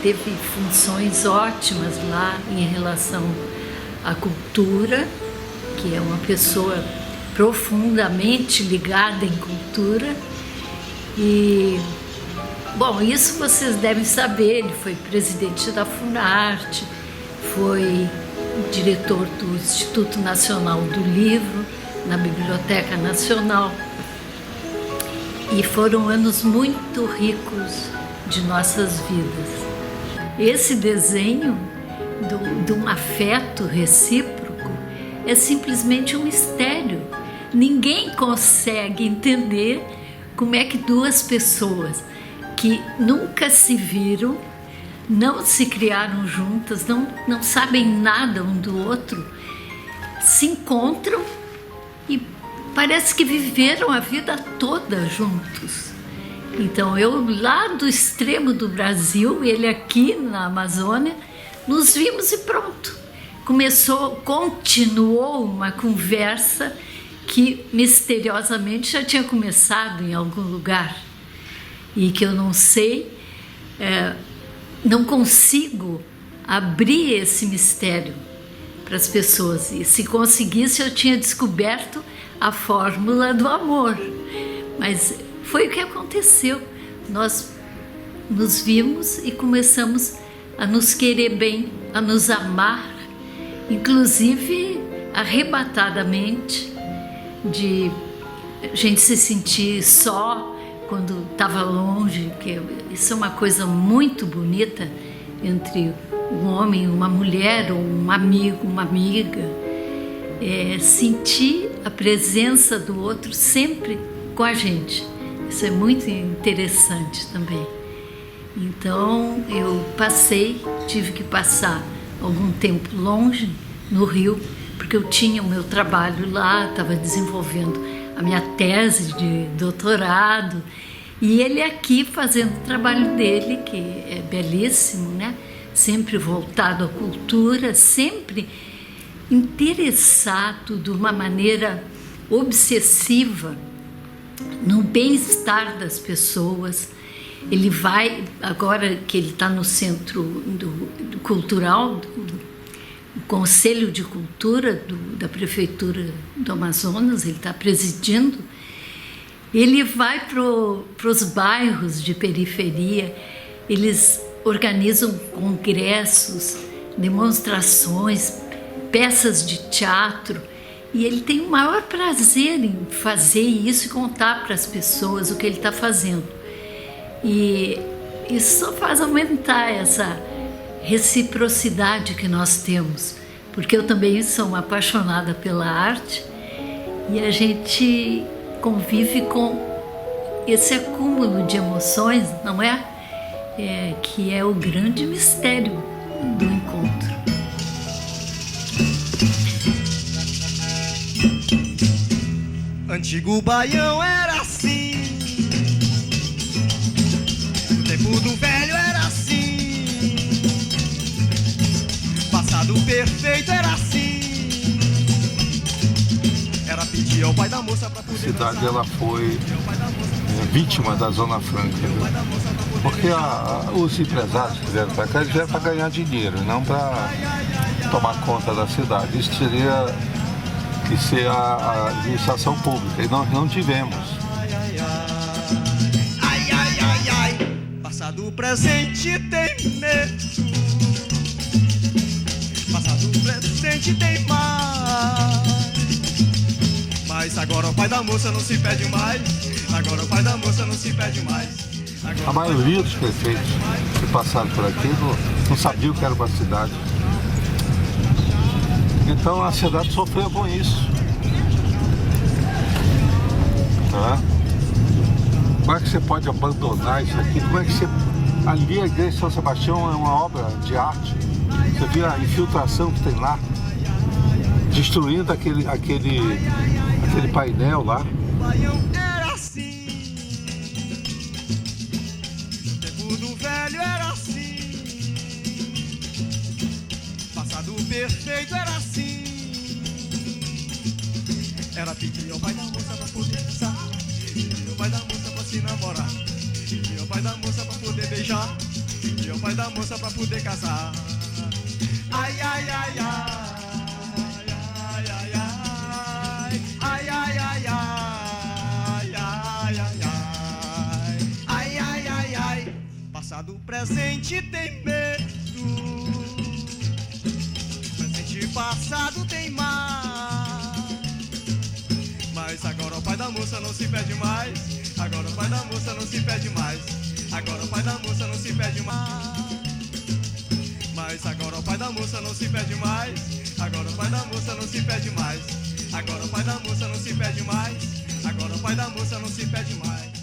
teve funções ótimas lá em relação à cultura, que é uma pessoa profundamente ligada em cultura. E, bom, isso vocês devem saber, ele foi presidente da Funarte, foi diretor do Instituto Nacional do Livro, na Biblioteca Nacional. E foram anos muito ricos de nossas vidas. Esse desenho de um afeto recíproco é simplesmente um mistério. Ninguém consegue entender como é que duas pessoas que nunca se viram, não se criaram juntas, não sabem nada um do outro, se encontram e parece que viveram a vida toda juntos. Então eu lá do extremo do Brasil, ele aqui na Amazônia, nos vimos e pronto. Continuou uma conversa que misteriosamente já tinha começado em algum lugar e que eu não sei, não consigo abrir esse mistério para as pessoas. E se conseguisse, eu tinha descoberto a fórmula do amor. Mas foi o que aconteceu. Nós nos vimos e começamos a nos querer bem, a nos amar, inclusive arrebatadamente, de a gente se sentir só quando estava longe, que isso é uma coisa muito bonita entre um homem e uma mulher, ou um amigo, uma amiga, sentir a presença do outro sempre com a gente. Isso é muito interessante também. Então eu tive que passar algum tempo longe no Rio, porque eu tinha o meu trabalho lá, estava desenvolvendo a minha tese de doutorado, e ele aqui fazendo o trabalho dele, que é belíssimo, né? Sempre voltado à cultura, sempre interessado de uma maneira obsessiva no bem-estar das pessoas. Ele vai, agora que ele está no Centro do Cultural, do Conselho de Cultura da Prefeitura do Amazonas, ele está presidindo, ele vai para os bairros de periferia, eles organizam congressos, demonstrações, peças de teatro, e ele tem o maior prazer em fazer isso e contar para as pessoas o que ele está fazendo. E isso só faz aumentar essa reciprocidade que nós temos, porque eu também sou uma apaixonada pela arte e a gente convive com esse acúmulo de emoções, não é? Que é o grande mistério do encontro. Antigo Baião era assim, no tempo do velho era assim, passado perfeito era assim, era pedir ao pai da moça pra poder A cidade ela foi vítima da Zona Franca, viu? Porque os empresários que vieram para cá, eles vieram para ganhar dinheiro, não para tomar conta da cidade. Isso teria que ser a administração pública, e nós não tivemos. Ai, ai, ai, ai, passado, presente tem medo, passado, presente tem mais, mas agora o pai da moça não se pede mais, agora o pai da moça não se pede mais. A maioria dos prefeitos que passaram por aqui não sabiam o que era uma cidade. Então a cidade sofreu com isso. Tá? Como é que você pode abandonar isso aqui? Como é que você... Ali a igreja de São Sebastião é uma obra de arte. Você viu a infiltração que tem lá? Destruindo aquele painel lá. Era assim, no tempo do velho era assim, passado perfeito era assim, era pedir ao pai da moça pra poder dançar, pedir ao pai da moça pra se namorar, pedir ao pai da moça pra poder beijar, pedir ao pai da moça pra poder casar. Ai, ai, ai, ai. Passado, presente tem medo, presente e passado tem mais, mas agora o pai da moça não se pede mais, agora o pai da moça não se pede mais, agora o pai da moça não se pede mais, mas agora o pai da moça não se pede mais, agora o pai da moça não se pede mais, agora o pai da moça não se pede mais, agora o pai da moça não se pede mais.